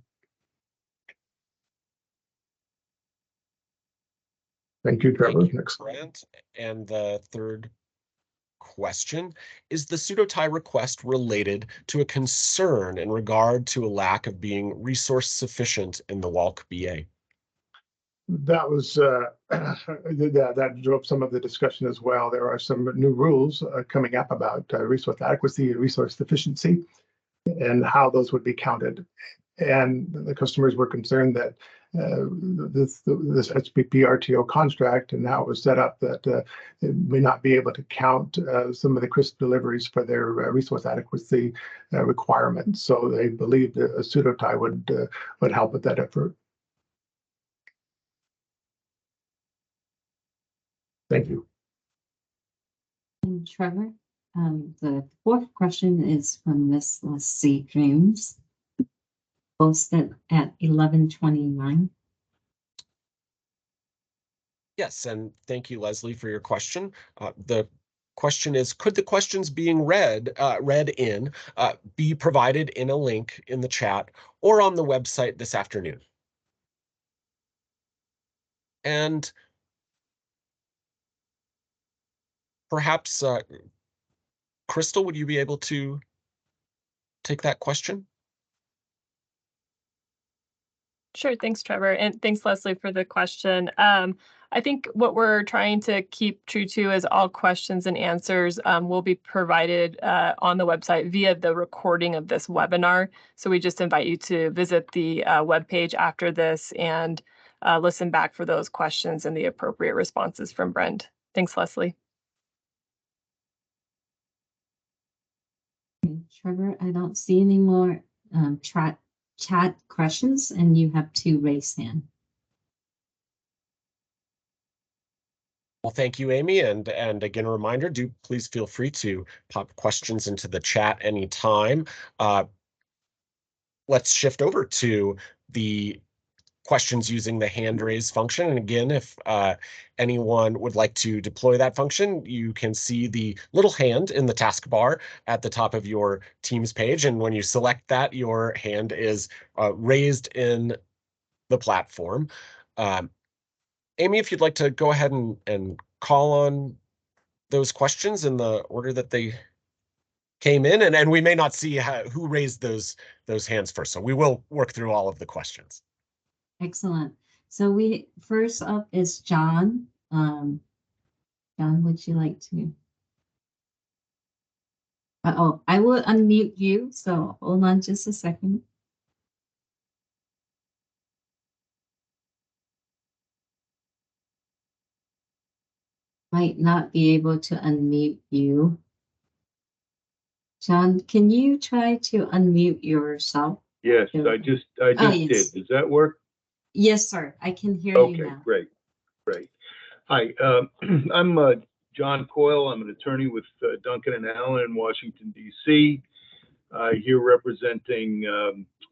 Thank you, Trevor. Thank you, Next. Brent. And the third question, is the pseudo-tie request related to a concern in regard to a lack of being resource sufficient in the WALC BA? That was that drove some of the discussion as well. There are some new rules coming up about resource adequacy and resource sufficiency and how those would be counted. And the customers were concerned that this SPP RTO contract and how it was set up, that it may not be able to count some of the CRISP deliveries for their resource adequacy requirements. So they believed a pseudo tie would help with that effort. Thank you. And Trevor, the fourth question is from Miss Leslie Dreams, posted at 11:29. Yes, and thank you, Leslie, for your question. The question is, could the questions being read in be provided in a link in the chat or on the website this afternoon? And perhaps, Crystal, would you be able to take that question? Sure. Thanks, Trevor. And thanks, Leslie, for the question. I think what we're trying to keep true to is all questions and answers will be provided on the website via the recording of this webinar. So we just invite you to visit the webpage after this and listen back for those questions and the appropriate responses from Brent. Thanks, Leslie. Trevor, I don't see any more chat questions, and you have 2 raised hands. Well, thank you, Amy. And again, a reminder, do please feel free to pop questions into the chat anytime. Let's shift over to the questions using the hand raise function. And again, if anyone would like to deploy that function, you can see the little hand in the taskbar at the top of your Teams page. And when you select that, your hand is raised in the platform. Amy, if you'd like to go ahead and call on those questions in the order that they came in, and we may not see who raised those hands first. So we will work through all of the questions. Excellent. So we first up is John. John, would you like to? Oh, I will unmute you. So hold on just a second. Might not be able to unmute you. John, can you try to unmute yourself? Yes, I just yes. did. Does that work? Yes, sir. I can hear you now. Okay, great. Hi, I'm John Coyle. I'm an attorney with Duncan and Allen in Washington, D.C. Here representing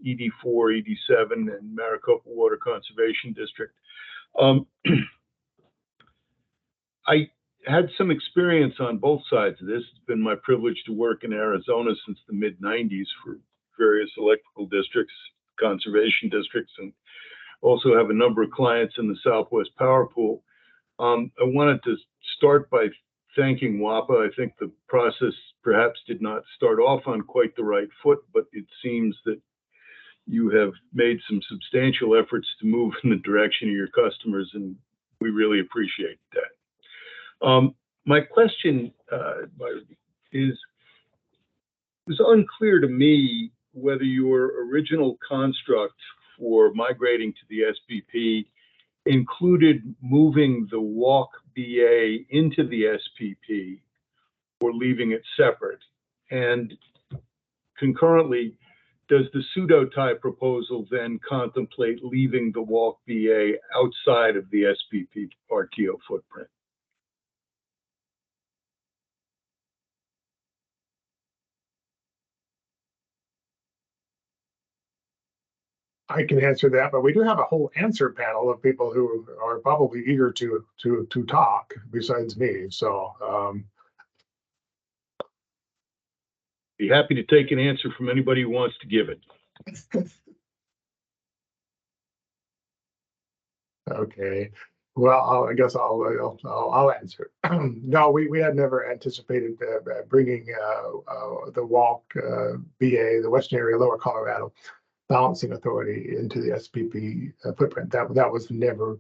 ED4, ED7, and Maricopa Water Conservation District. I had some experience on both sides of this. It's been my privilege to work in Arizona since the mid-90s for various electrical districts, conservation districts, and also have a number of clients in the Southwest Power Pool. I wanted to start by thanking WAPA. I think the process perhaps did not start off on quite the right foot, but it seems that you have made some substantial efforts to move in the direction of your customers, and we really appreciate that. My question is, it was unclear to me whether your original construct for migrating to the SPP included moving the walk BA into the SPP or leaving it separate. And concurrently, does the pseudo-tie proposal then contemplate leaving the walk BA outside of the SPP RTO footprint? I can answer that, but we do have a whole answer panel of people who are probably eager to talk besides me. So be happy to take an answer from anybody who wants to give it. Okay. Well, I guess I'll answer. No, we had never anticipated bringing the walk BA, the Western Area Lower Colorado Balancing Authority, into the SPP footprint. That was never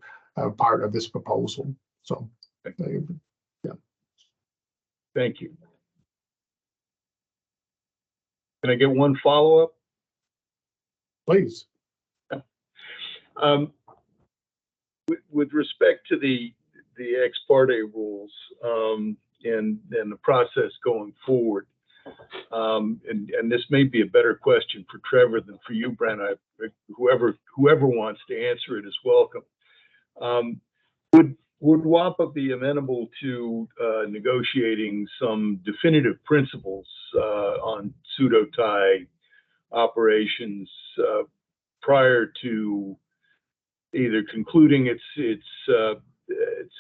part of this proposal. So, yeah. Thank you. Can I get one follow-up? Please. With respect to the ex parte rules and the process going forward, and this may be a better question for Trevor than for you, Brent. Whoever wants to answer it is welcome. Would WAPA be amenable to negotiating some definitive principles on pseudo-tie operations prior to either concluding its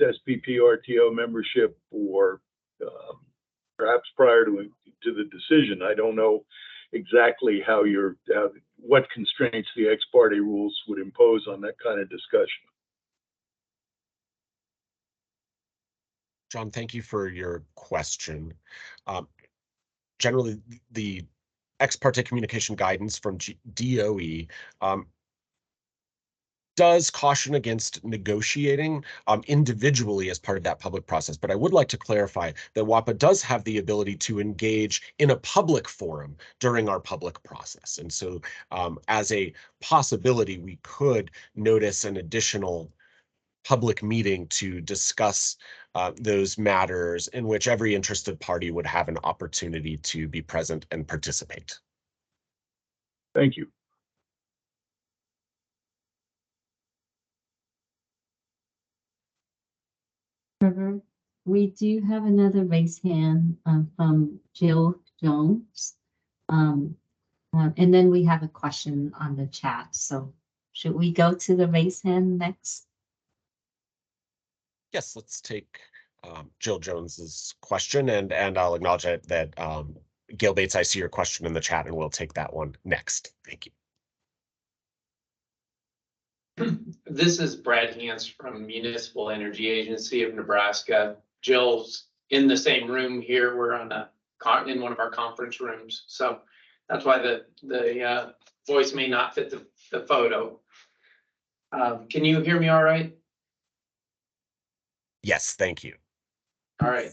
SPP RTO membership or perhaps prior to the decision? I don't know exactly what constraints the ex parte rules would impose on that kind of discussion. John, thank you for your question. Generally, the ex parte communication guidance from DOE does caution against negotiating individually as part of that public process. But I would like to clarify that WAPA does have the ability to engage in a public forum during our public process. And so as a possibility, we could notice an additional public meeting to discuss those matters in which every interested party would have an opportunity to be present and participate. Thank you. Trevor, we do have another raised hand from Jill Jones. And then we have a question on the chat. So Should we go to the raise hand next? Yes, let's take Jill Jones's question, and I'll acknowledge that Gail Bates, I see your question in the chat, and we'll take that one next. Thank you. This is Brad Hans from Municipal Energy Agency of Nebraska. Jill's in the same room here. We're on in one of our conference rooms, so that's why the voice may not fit the photo. Can you hear me all right? Yes, thank you. All right.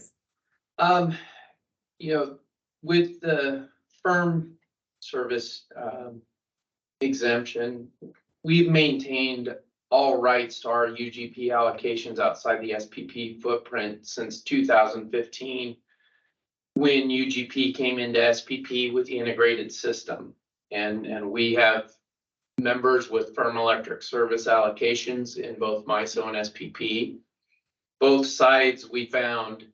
You know, with the firm service exemption, we've maintained all rights to our UGP allocations outside the SPP footprint since 2015, when UGP came into SPP with the integrated system. And we have members with firm electric service allocations in both MISO and SPP. Both sides we found,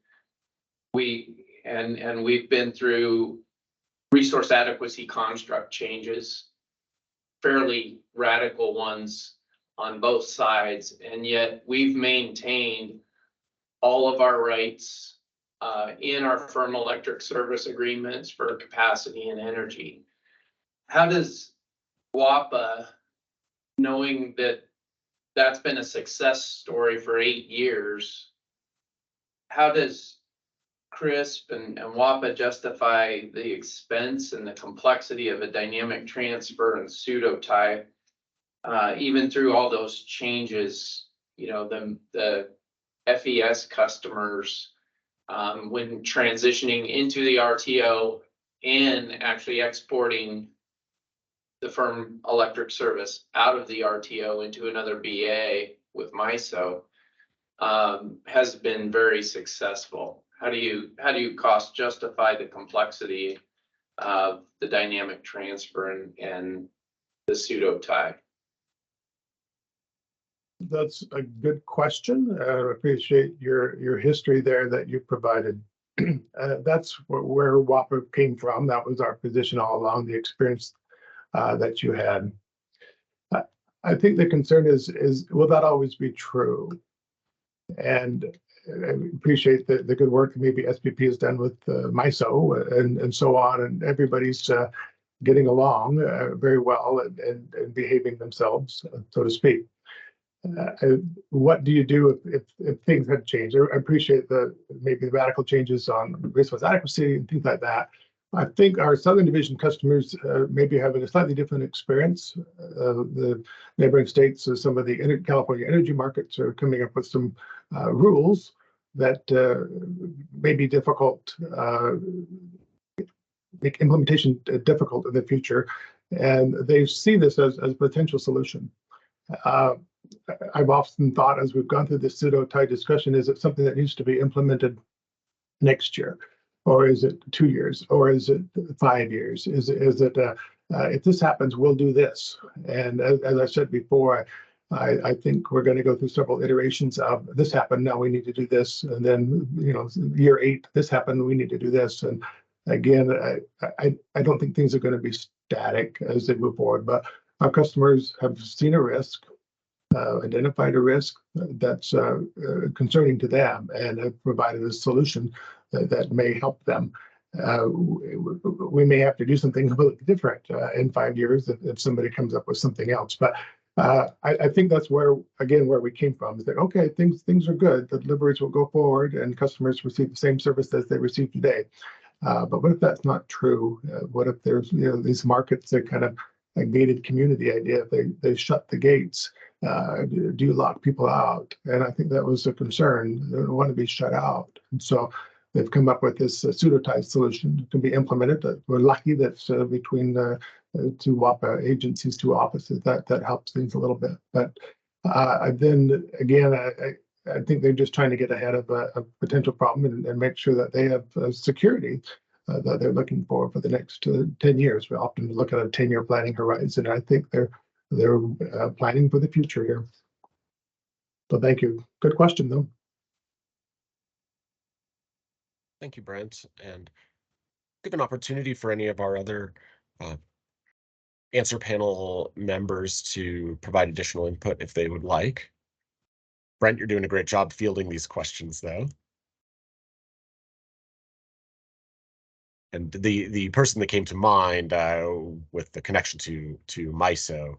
we've been through resource adequacy construct changes, fairly radical ones on both sides, and yet we've maintained all of our rights in our firm electric service agreements for capacity and energy. How does WAPA, knowing that that's been a success story for 8 years, how does CRISP and WAPA justify the expense and the complexity of a dynamic transfer and pseudo tie, even through all those changes? You know, the FES customers, when transitioning into the RTO and actually exporting the firm electric service out of the RTO into another BA with MISO, has been very successful. How do you cost justify the complexity of the dynamic transfer and the pseudo tie? That's a good question. I appreciate your history there that you provided. That's where WAPA came from. That was our position all along, the experience that you had. I think the concern is will that always be true? And I appreciate the good work that maybe SPP has done with MISO and so on, and everybody's getting along very well and behaving themselves, so to speak. What do you do if things had changed? I appreciate maybe the radical changes on resource adequacy and things like that. I think our Southern Division customers may be having a slightly different experience. The neighboring states, some of the California energy markets are coming up with some rules that may be difficult, make implementation difficult in the future, and they see this as a potential solution. I've often thought, as we've gone through this pseudo-tie discussion, is it something that needs to be implemented next year? Or is it 2 years? Or is it 5 years? Is it if this happens, we'll do this? And as I said before, I think we're going to go through several iterations of this happened, now we need to do this. And then, you know, year 8, this happened, we need to do this. And again, I don't think things are going to be static as they move forward, but our customers have seen a risk, identified a risk that's concerning to them, and have provided a solution that may help them. We may have to do something a little different in 5 years if somebody comes up with something else. But I think that's where we came from, is that, okay, things are good, the deliveries will go forward and customers receive the same service as they receive today. But what if that's not true? What if there's, you know, these markets that kind of a gated community idea, they shut the gates, do you lock people out? And I think that was a concern. They don't want to be shut out. And so they've come up with this pseudo-tie solution that can be implemented. We're lucky that between the two WAPA agencies, two offices, that helps things a little bit. But then again, I think they're just trying to get ahead of a potential problem and make sure that they have security that they're looking for the next 10 years. We often look at a 10-year planning horizon. I think they're planning for the future here. So thank you. Good question, though. Thank you, Brent. And give an opportunity for any of our other answer panel members to provide additional input if they would like. Brent, you're doing a great job fielding these questions, though. And the person that came to mind with the connection to MISO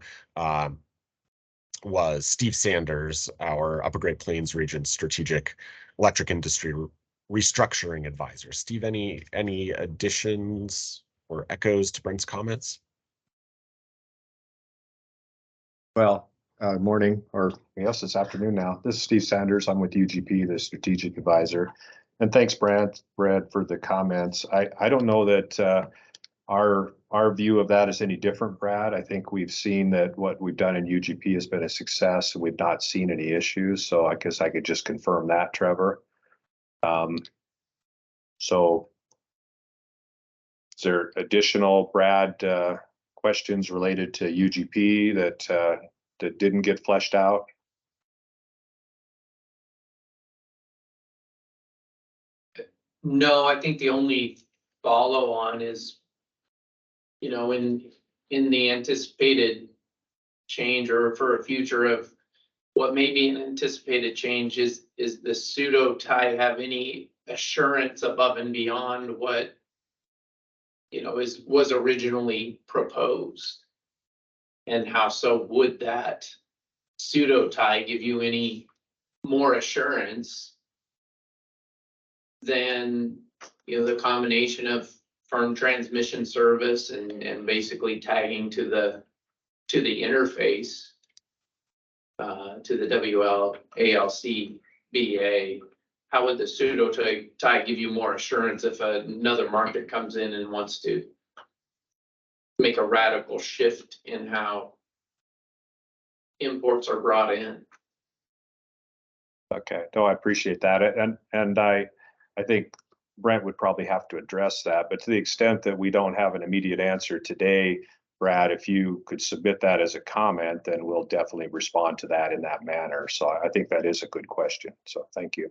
was Steve Sanders, our Upper Great Plains Region Strategic Electric Industry Restructuring Advisor. Steve, any additions or echoes to Brent's comments? Well, morning, or yes, it's afternoon now. This is Steve Sanders. I'm with UGP, the strategic advisor. And thanks, Brad, for the comments. I don't know that our view of that is any different, Brad. I think we've seen that what we've done in UGP has been a success, and we've not seen any issues. So I guess I could just confirm that, Trevor. So is there additional, Brad, questions related to UGP that didn't get fleshed out? No, I think the only follow on is, you know, in the anticipated change or for a future of what may be an anticipated change is the pseudo tie have any assurance above and beyond what, you know, was originally proposed? And how so would that pseudo tie give you any more assurance than, you know, the combination of firm transmission service and basically tagging to the interface to the WLALC-BA? How would the pseudo tie give you more assurance if another market comes in and wants to make a radical shift in how imports are brought in? Okay, no, I appreciate that. And I think Brent would probably have to address that, but to the extent that we don't have an immediate answer today, Brad, if you could submit that as a comment, then we'll definitely respond to that in that manner. So I think that is a good question. So thank you.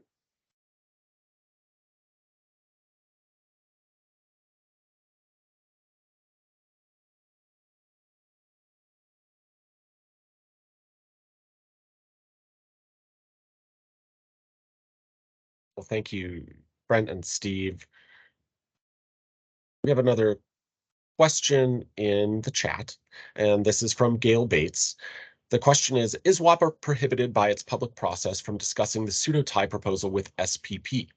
Well, thank you, Brent and Steve. We have another question in the chat, and this is from Gail Bates. The question is WAPA prohibited by its public process from discussing the pseudo-tie proposal with SPP?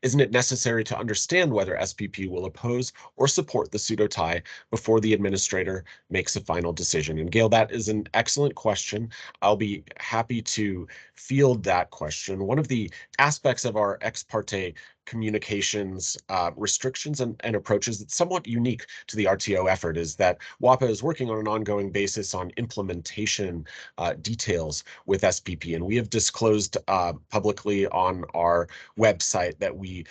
Isn't it necessary to understand whether SPP will oppose or support the pseudo-tie before the administrator makes a final decision? And Gail, that is an excellent question. I'll be happy to field that question. One of the aspects of our ex parte communications restrictions and approaches that's somewhat unique to the RTO effort is that WAPA is working on an ongoing basis on implementation details with SPP. And we have disclosed publicly on our website that we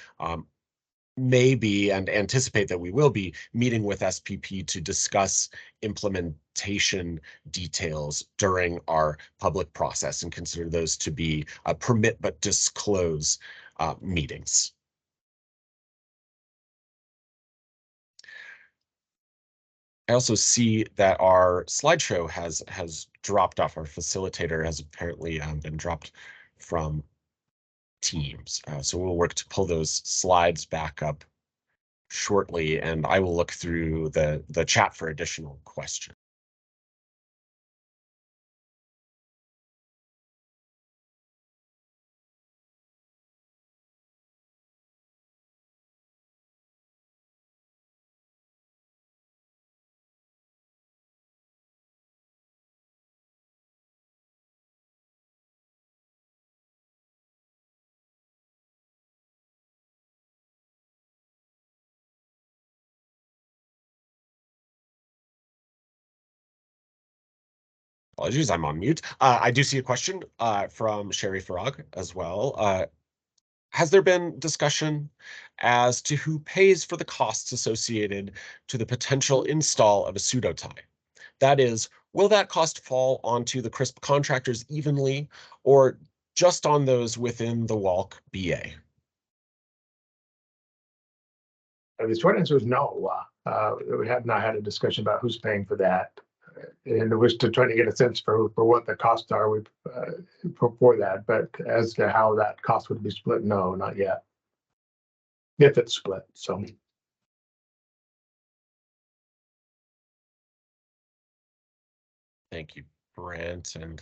may be and anticipate that we will be meeting with SPP to discuss implementation details during our public process and consider those to be permit but disclose meetings. I also see that our slideshow has dropped off. Our facilitator has apparently been dropped from Teams. So we'll work to pull those slides back up shortly, and I will look through the chat for additional questions. Apologies, I'm on mute. I do see a question from Sherry Farag as well. Has there been discussion as to who pays for the costs associated to the potential install of a pseudo tie? That is, will that cost fall onto the CRISP contractors evenly or just on those within the WALC BA? The short answer is no. We have not had a discussion about who's paying for that. in wish to try to get a sense for what the costs are for that, but as to how that cost would be split, no, not yet. If it's split, so. Thank you, Brent, and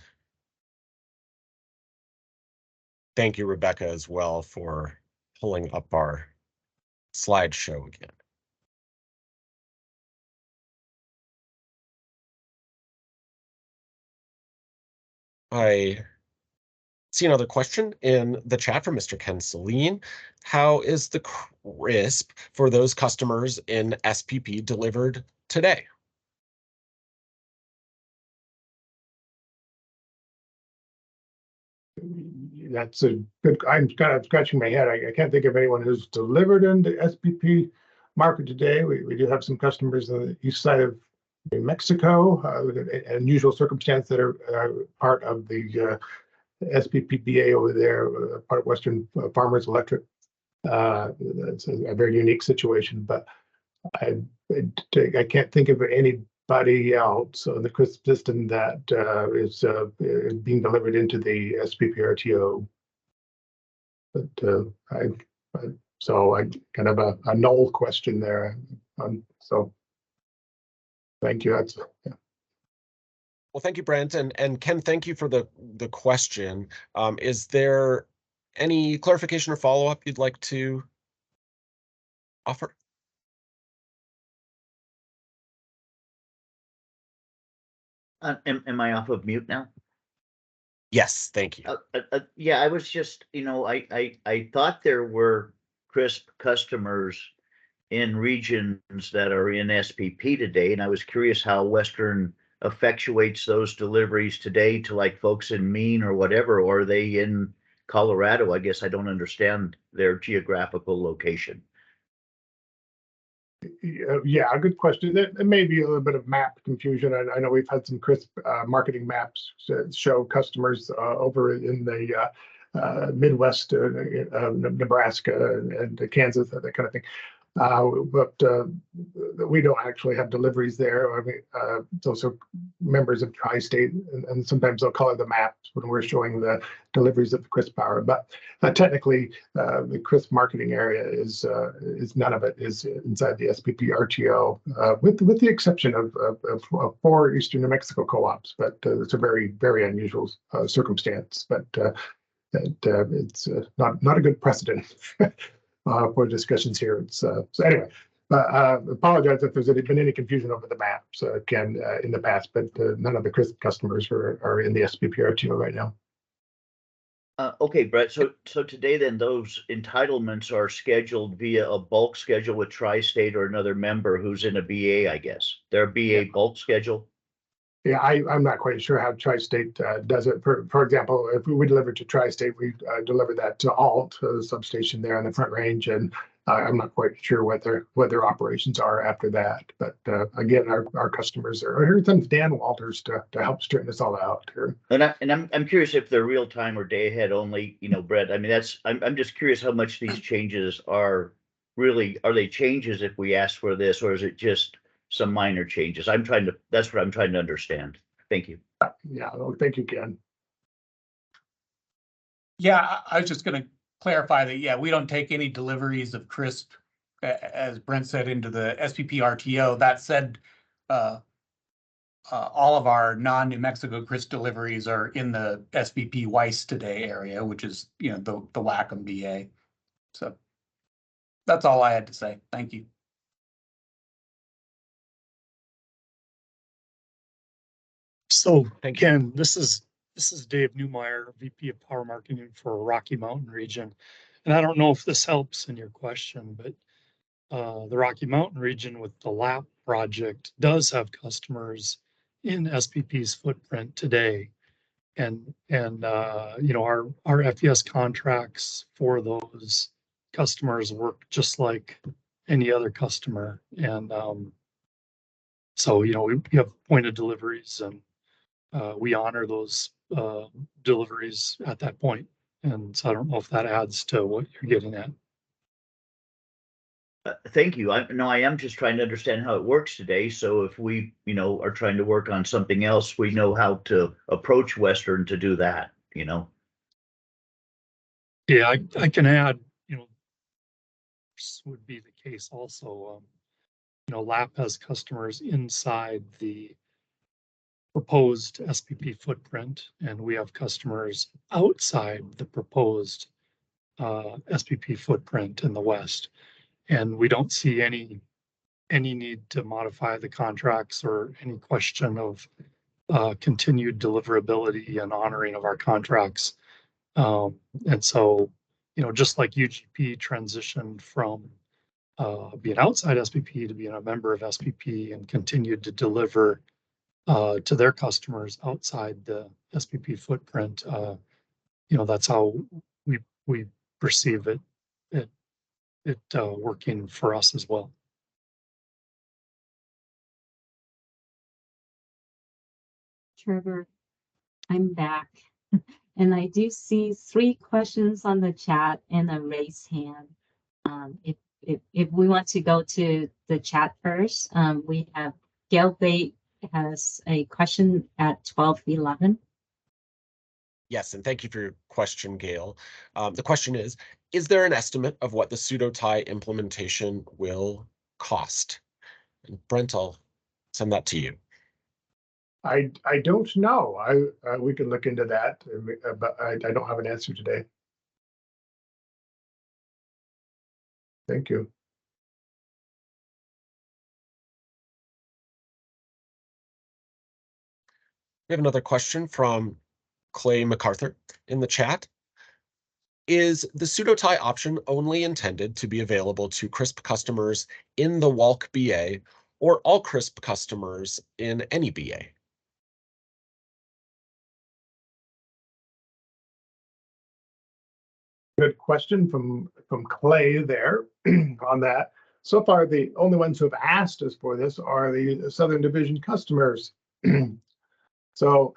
thank you, Rebecca, as well for pulling up our slideshow again. I see another question in the chat from Mr. Ken Celine. How is the CRISP for those customers in SPP delivered today? That's a good, I'm kind of scratching my head. I can't think of anyone who's delivered into SPP market today. We do have some customers on the east side of New Mexico, an unusual circumstance that are part of the SPPBA over there, part of Western Farmers Electric. It's a very unique situation, but I can't think of anybody else on the CRISP system that is being delivered into the SPP RTO. But so I kind of a null question there. So thank you. That's yeah. Well, thank you, Brent, and Ken, thank you for the question. Is there any clarification or follow-up you'd like to offer? Am I off of mute now? Yes, thank you. Yeah, I was just, I thought there were CRISP customers in regions that are in SPP today, and I was curious how Western effectuates those deliveries today to like folks in Maine or whatever, or are they in Colorado? I guess I don't understand their geographical location. Yeah, a good question. There may be a little bit of map confusion. I know we've had some CRISP marketing maps that show customers over in the Midwest, Nebraska and Kansas, that kind of thing. But we don't actually have deliveries there. I mean, those are members of Tri-State, and sometimes they'll color the maps when we're showing the deliveries of the CRISP power. But technically, the CRISP marketing area is none of it is inside the SPP RTO, with the exception of 4 Eastern New Mexico co-ops. But it's a very, very unusual circumstance. But it's not a good precedent. For discussions here. So anyway, apologize if there's been any confusion over the maps, Ken, in the past, but none of the CRISP customers are in the SPP RTO right now. Okay, Brett. So today then those entitlements are scheduled via a bulk schedule with Tri-State or another member who's in a BA, I guess. They're a BA bulk schedule. Yeah, I'm not quite sure how Tri-State does it. For example, if we deliver to Tri-State, we deliver that to Alt, the substation there on the Front Range, and I'm not quite sure what their operations are after that. But again, our customers are here. Comes Dan Walters to help straighten this all out here. And I'm curious if they're real time or day ahead only. Brett. I mean, I'm just curious how much these changes are they changes if we ask for this, or is it just some minor changes? That's what I'm trying to understand. Thank you. Yeah, well, thank you, Ken. Yeah, I was just going to clarify that, yeah, we don't take any deliveries of CRISP, as Brent said, into the SPP RTO. That said, all of our non-New Mexico CRISP deliveries are in the SPP Weiss today area, which is, the Wacom BA. So that's all I had to say. Thank you. So again, this is Dave Newmeyer, VP of Power Marketing for Rocky Mountain region. And I don't know if this helps in your question, but the Rocky Mountain region with the LAP project does have customers in SPP's footprint today. And our FES contracts for those customers work just like any other customer. And so, we have pointed deliveries, and we honor those deliveries at that point. And so I don't know if that adds to what you're getting at. Thank you. I am just trying to understand how it works today. So if we, are trying to work on something else, we know how to approach Western to do that, Yeah, I can add, this would be the case also. LAP has customers inside the proposed SPP footprint, and we have customers outside the proposed SPP footprint in the west. And we don't see any need to modify the contracts or any question of continued deliverability and honoring of our contracts. And so, just like UGP transitioned from being outside SPP to being a member of SPP and continued to deliver to their customers outside the SPP footprint, that's how we perceive it working for us as well. Trevor, I'm back. And I do see 3 questions on the chat and a raised hand. If we want to go to the chat first, we have Gail Bate has a question at 12:11. Yes, and thank you for your question, Gail. The question is there an estimate of what the pseudo-tie implementation will cost? And Brent, I'll send that to you. I don't know. We can look into that, but I don't have an answer today. Thank you. We have another question from Clay MacArthur in the chat. Is the pseudo-tie option only intended to be available to CRISP customers in the WALC BA or all CRISP customers in any BA? Good question from Clay there on that. So far, the only ones who have asked us for this are the Southern Division customers. So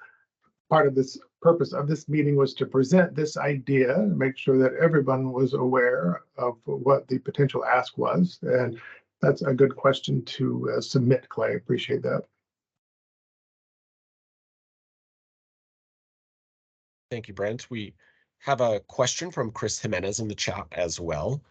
part of this purpose of this meeting was to present this idea, make sure that everyone was aware of what the potential ask was. And that's a good question to submit, Clay. Appreciate that. Thank you, Brent. We have a question from Chris Jimenez in the chat as well.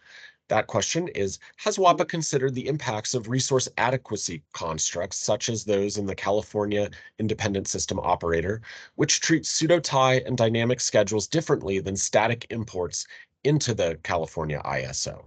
That question is, has WAPA considered the impacts of resource adequacy constructs, such as those in the California Independent System Operator, which treat pseudo-tie and dynamic schedules differently than static imports into the California ISO?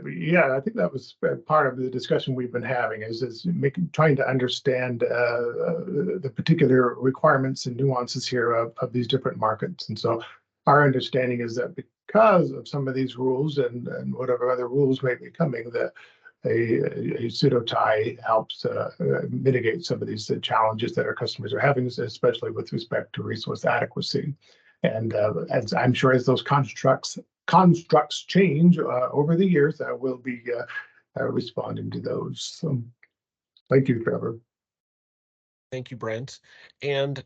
Yeah, I think that was part of the discussion we've been having is trying to understand the particular requirements and nuances here of these different markets. And so our understanding is that because of some of these rules and whatever other rules may be coming, that a pseudo-tie helps mitigate some of these challenges that our customers are having, especially with respect to resource adequacy. And as I'm sure as those constructs change over the years, I will be responding to those. So thank you, Trevor. Thank you, Brent. And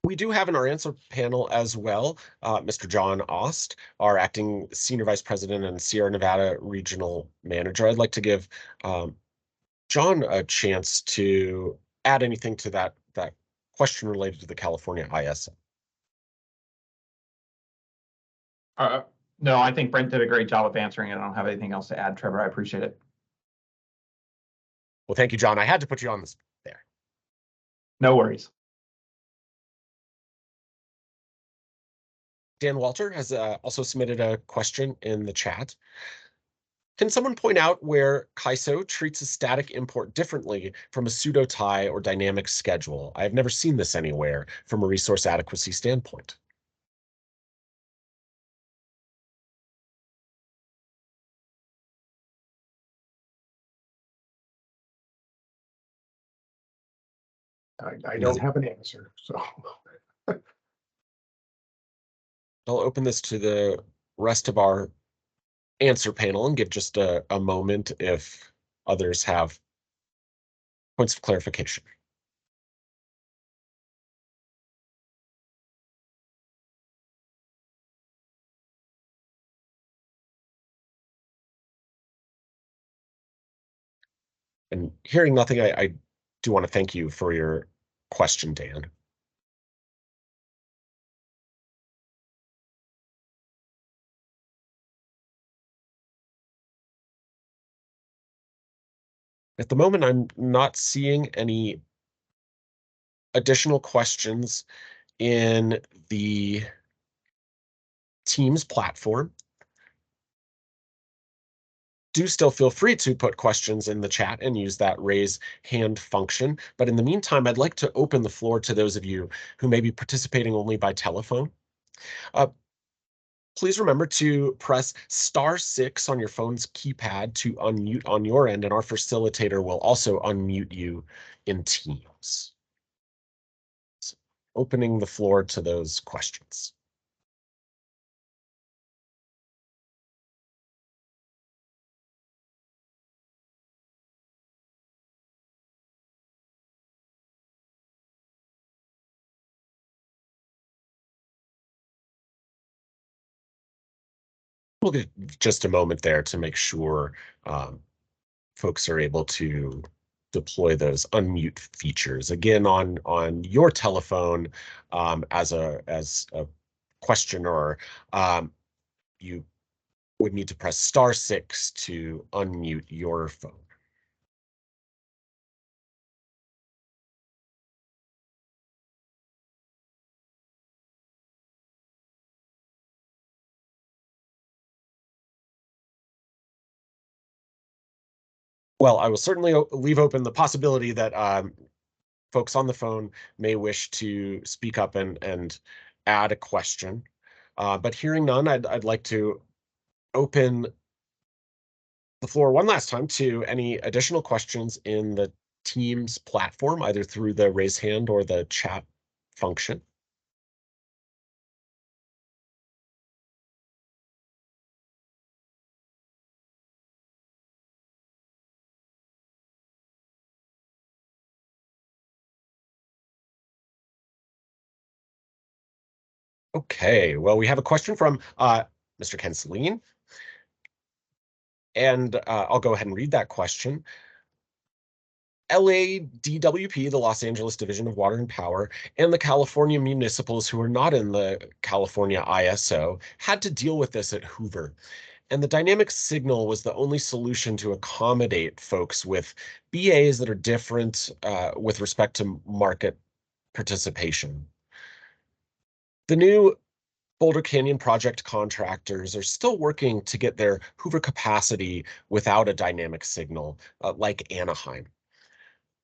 we do have in our answer panel as well, Mr. John Ost, our acting Senior Vice President and Sierra Nevada Regional Manager. I'd like to give John a chance to add anything to that question related to the California ISO. No, I think Brent did a great job of answering it. I don't have anything else to add, Trevor. I appreciate it. Well, thank you, John. I had to put you on this there. No worries. Dan Walter has also submitted a question in the chat. Can someone point out where CAISO treats a static import differently from a pseudo-tie or dynamic schedule? I have never seen this anywhere from a resource adequacy standpoint. I don't have an answer, so. I'll open this to the rest of our answer panel and give just a moment if others have points of clarification. And hearing nothing, I do want to thank you for your question, Dan. At the moment, I'm not seeing any additional questions in the Teams platform. Do still feel free to put questions in the chat and use that raise hand function. But in the meantime, I'd like to open the floor to those of you who may be participating only by telephone. Please remember to press *6 on your phone's keypad to unmute on your end, and our facilitator will also unmute you in Teams. So, opening the floor to those questions. We'll get just a moment there to make sure folks are able to deploy those unmute features. Again, on your telephone, as a questioner, you would need to press *6 to unmute your phone. Well, I will certainly leave open the possibility that folks on the phone may wish to speak up and add a question. But hearing none, I'd like to open the floor one last time to any additional questions in the Teams platform, either through the raise hand or the chat function. Okay, well, we have a question from Mr. Ken Celine, and I'll go ahead and read that question. LADWP, the Los Angeles Division of Water and Power, and the California municipals who are not in the California ISO had to deal with this at Hoover. And the dynamic signal was the only solution to accommodate folks with BAs that are different with respect to market participation. The new Boulder Canyon project contractors are still working to get their Hoover capacity without a dynamic signal, like Anaheim.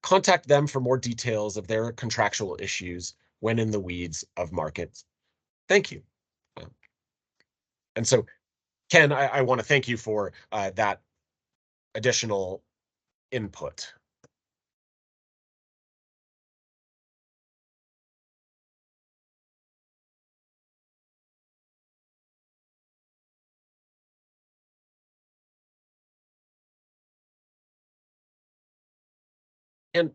Contact them for more details of their contractual issues when in the weeds of markets. Thank you. And so, Ken, I want to thank you for that additional input. And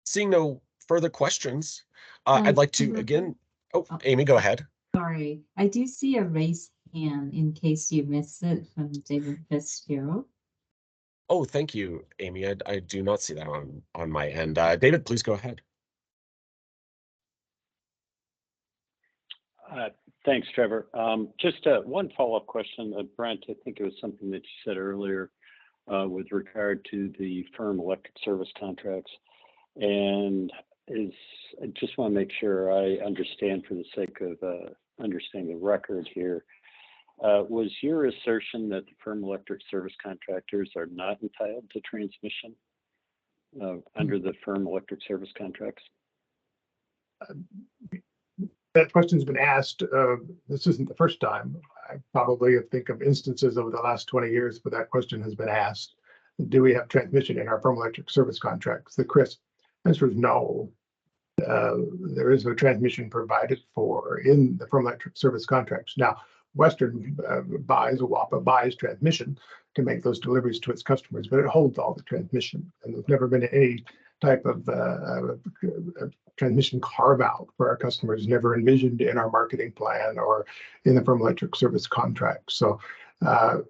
seeing no further questions, I'd like to again. Oh, Amy, go ahead. Sorry, I do see a raised hand in case you missed it from David Fitzgerald. Oh, thank you, Amy. I do not see that on my end. David, please go ahead. Thanks, Trevor. Just one follow-up question, Brent. I think it was something that you said earlier with regard to the firm electric service contracts, and I just want to make sure I understand for the sake of understanding the record here. Was your assertion that the firm electric service contractors are not entitled to transmission under the firm electric service contracts? That question's been asked. This isn't the first time. I probably think of instances over the last 20 years where that question has been asked. Do we have transmission in our firm electric service contracts? The crisp answer is no. There is no transmission provided for in the firm electric service contracts. Now, Western WAPA buys transmission to make those deliveries to its customers, but it holds all the transmission. And there's never been any type of transmission carve out for our customers, never envisioned in our marketing plan or in the firm electric service contract. So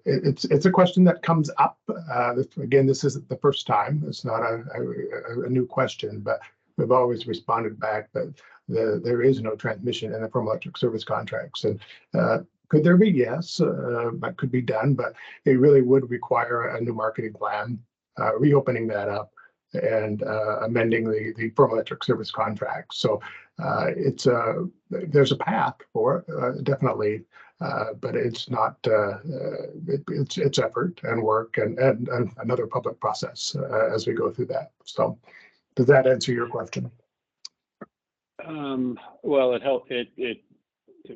It's a question that comes up. Again, this isn't the first time. It's not a new question, but we've always responded back that there is no transmission in the firm electric service contracts. And could there be? Yes, that could be done, but it really would require a new marketing plan, reopening that up and amending the firm electric service contract. So there's a path for it, definitely, but it's not, it's effort and work and another public process as we go through that. So does that answer your question? Well, it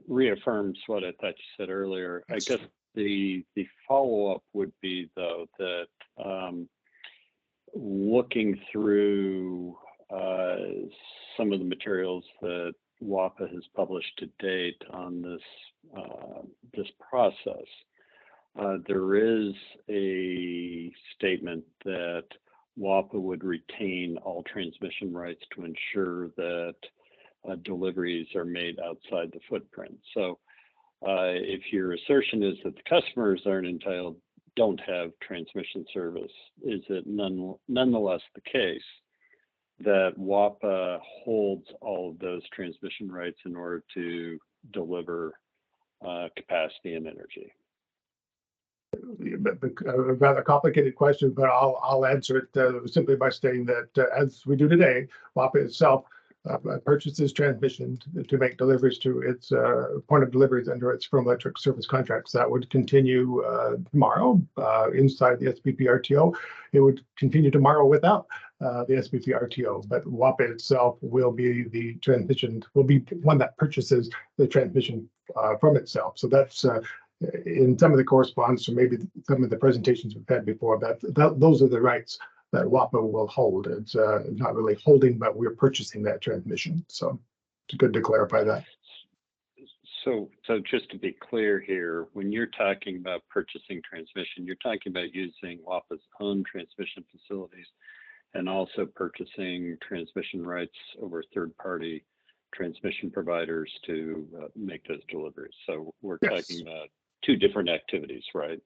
reaffirms what I thought you said earlier. I guess the follow-up would be, though, that looking through some of the materials that WAPA has published to date on this process, there is a statement that WAPA would retain all transmission rights to ensure that deliveries are made outside the footprint. So if your assertion is that the customers don't have transmission service, is it nonetheless the case that WAPA holds all of those transmission rights in order to deliver capacity and energy? A rather complicated question, but I'll answer it simply by stating that as we do today, WAPA itself purchases transmission to make deliveries to its point of deliveries under its firm electric service contracts. That would continue tomorrow inside the SPP RTO. It would continue tomorrow without the SPP RTO, but WAPA itself will be will be one that purchases the transmission from itself. So that's in some of the correspondence, or maybe some of the presentations we've had before, those are the rights that WAPA will hold. It's not really holding, but we're purchasing that transmission. So it's good to clarify that. So just to be clear here, when you're talking about purchasing transmission, you're talking about using WAPA's own transmission facilities and also purchasing transmission rights over third-party transmission providers to make those deliveries. So we're talking about two different activities, right?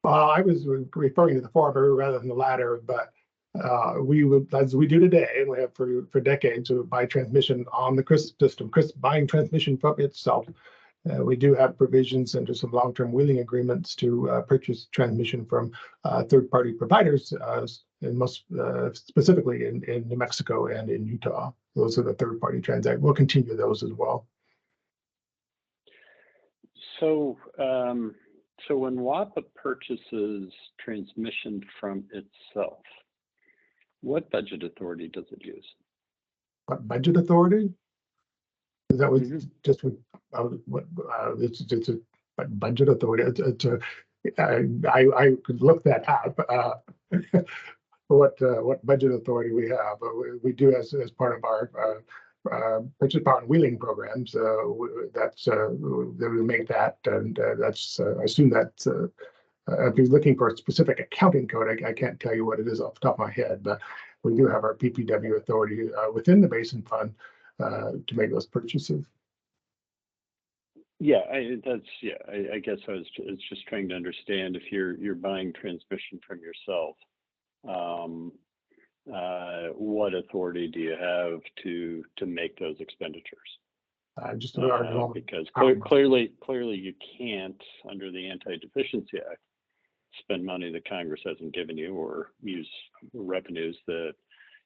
I was referring to the former rather than the latter, but we would, as we do today, and we have for decades, to buy transmission on the CRISP system. CRISP buying transmission from itself. We do have provisions under some long-term wheeling agreements to purchase transmission from third-party providers, and most specifically in New Mexico and in Utah. Those are the third-party transactions. We'll continue those as well. So when WAPA purchases transmission from itself, what budget authority does it use? What budget authority? Is that what just what it's a budget authority? I could look that up. What budget authority we have? We do as part of our purchase power and wheeling programs. That's we make that, and that's I assume that if you're looking for a specific accounting code, I can't tell you what it is off the top of my head, but we do have our PPW authority within the Basin Fund to make those purchases. Yeah, I guess I was just trying to understand if you're buying transmission from yourself, what authority do you have to make those expenditures? Just because clearly you can't, under the Anti-Deficiency Act, spend money that Congress hasn't given you or use revenues that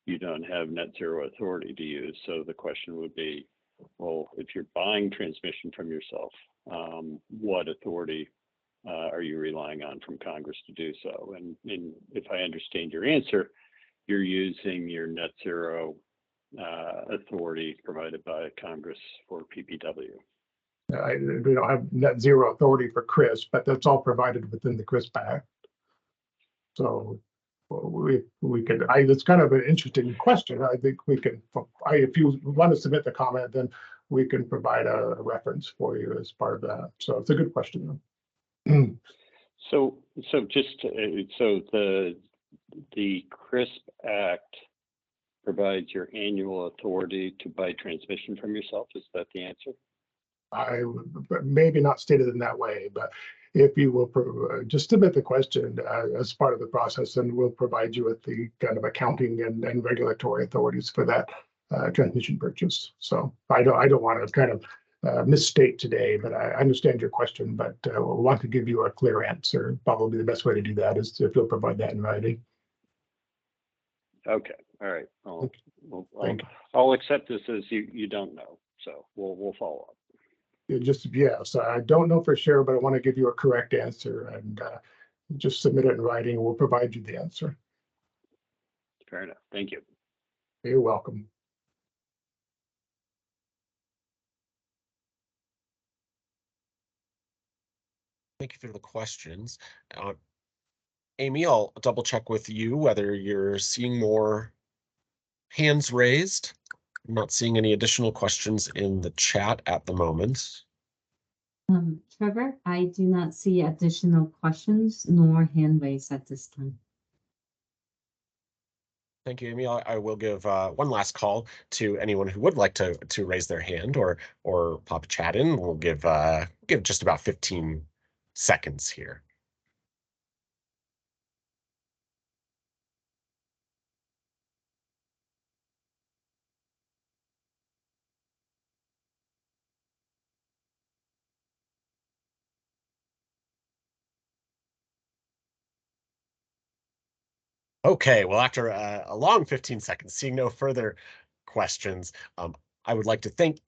you don't have net zero authority to use. So the question would be, well, if you're buying transmission from yourself, what authority are you relying on from Congress to do so? And if I understand your answer, you're using your net zero authority provided by Congress for PPW. We don't have net zero authority for CRISP, but that's all provided within the CRISP Act. So we could. It's kind of an interesting question. I think we can. If you want to submit the comment, then we can provide a reference for you as part of that. So it's a good question. So the CRISP Act provides your annual authority to buy transmission from yourself. Is that the answer? Maybe not stated in that way, but if you will just submit the question as part of the process, and we'll provide you with the kind of accounting and regulatory authorities for that transmission purchase. So I don't want to kind of misstate today, but I understand your question, but we'll want to give you a clear answer. Probably the best way to do that is if you'll provide that in writing. Okay, all right. Thank you. I'll accept this as you don't know, so we'll follow up. So I don't know for sure, but I want to give you a correct answer, and just submit it in writing. We'll provide you the answer. Fair enough. Thank you. You're welcome. Thank you for the questions. Amy, I'll double check with you whether you're seeing more hands raised. I'm not seeing any additional questions in the chat at the moment. Trevor, I do not see additional questions nor hand raised at this time. Thank you, Amy. I will give one last call to anyone who would like to raise their hand or pop a chat in. We'll give just about 15 seconds here. Okay, well, after a long 15 seconds, seeing no further questions, I would like to thank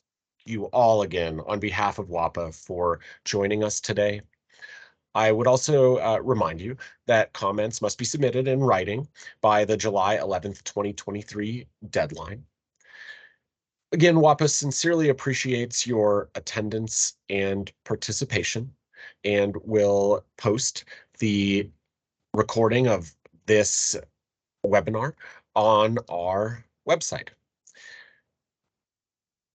you all again on behalf of WAPA for joining us today. I would also remind you that comments must be submitted in writing by the July 11th, 2023 deadline. Again, WAPA sincerely appreciates your attendance and participation, and will post the recording of this webinar on our website.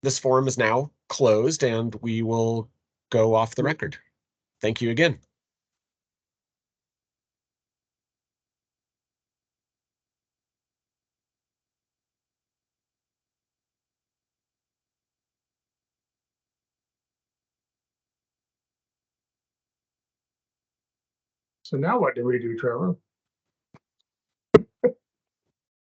This forum is now closed, and we will go off the record. Thank you again. So now what do we do, Trevor?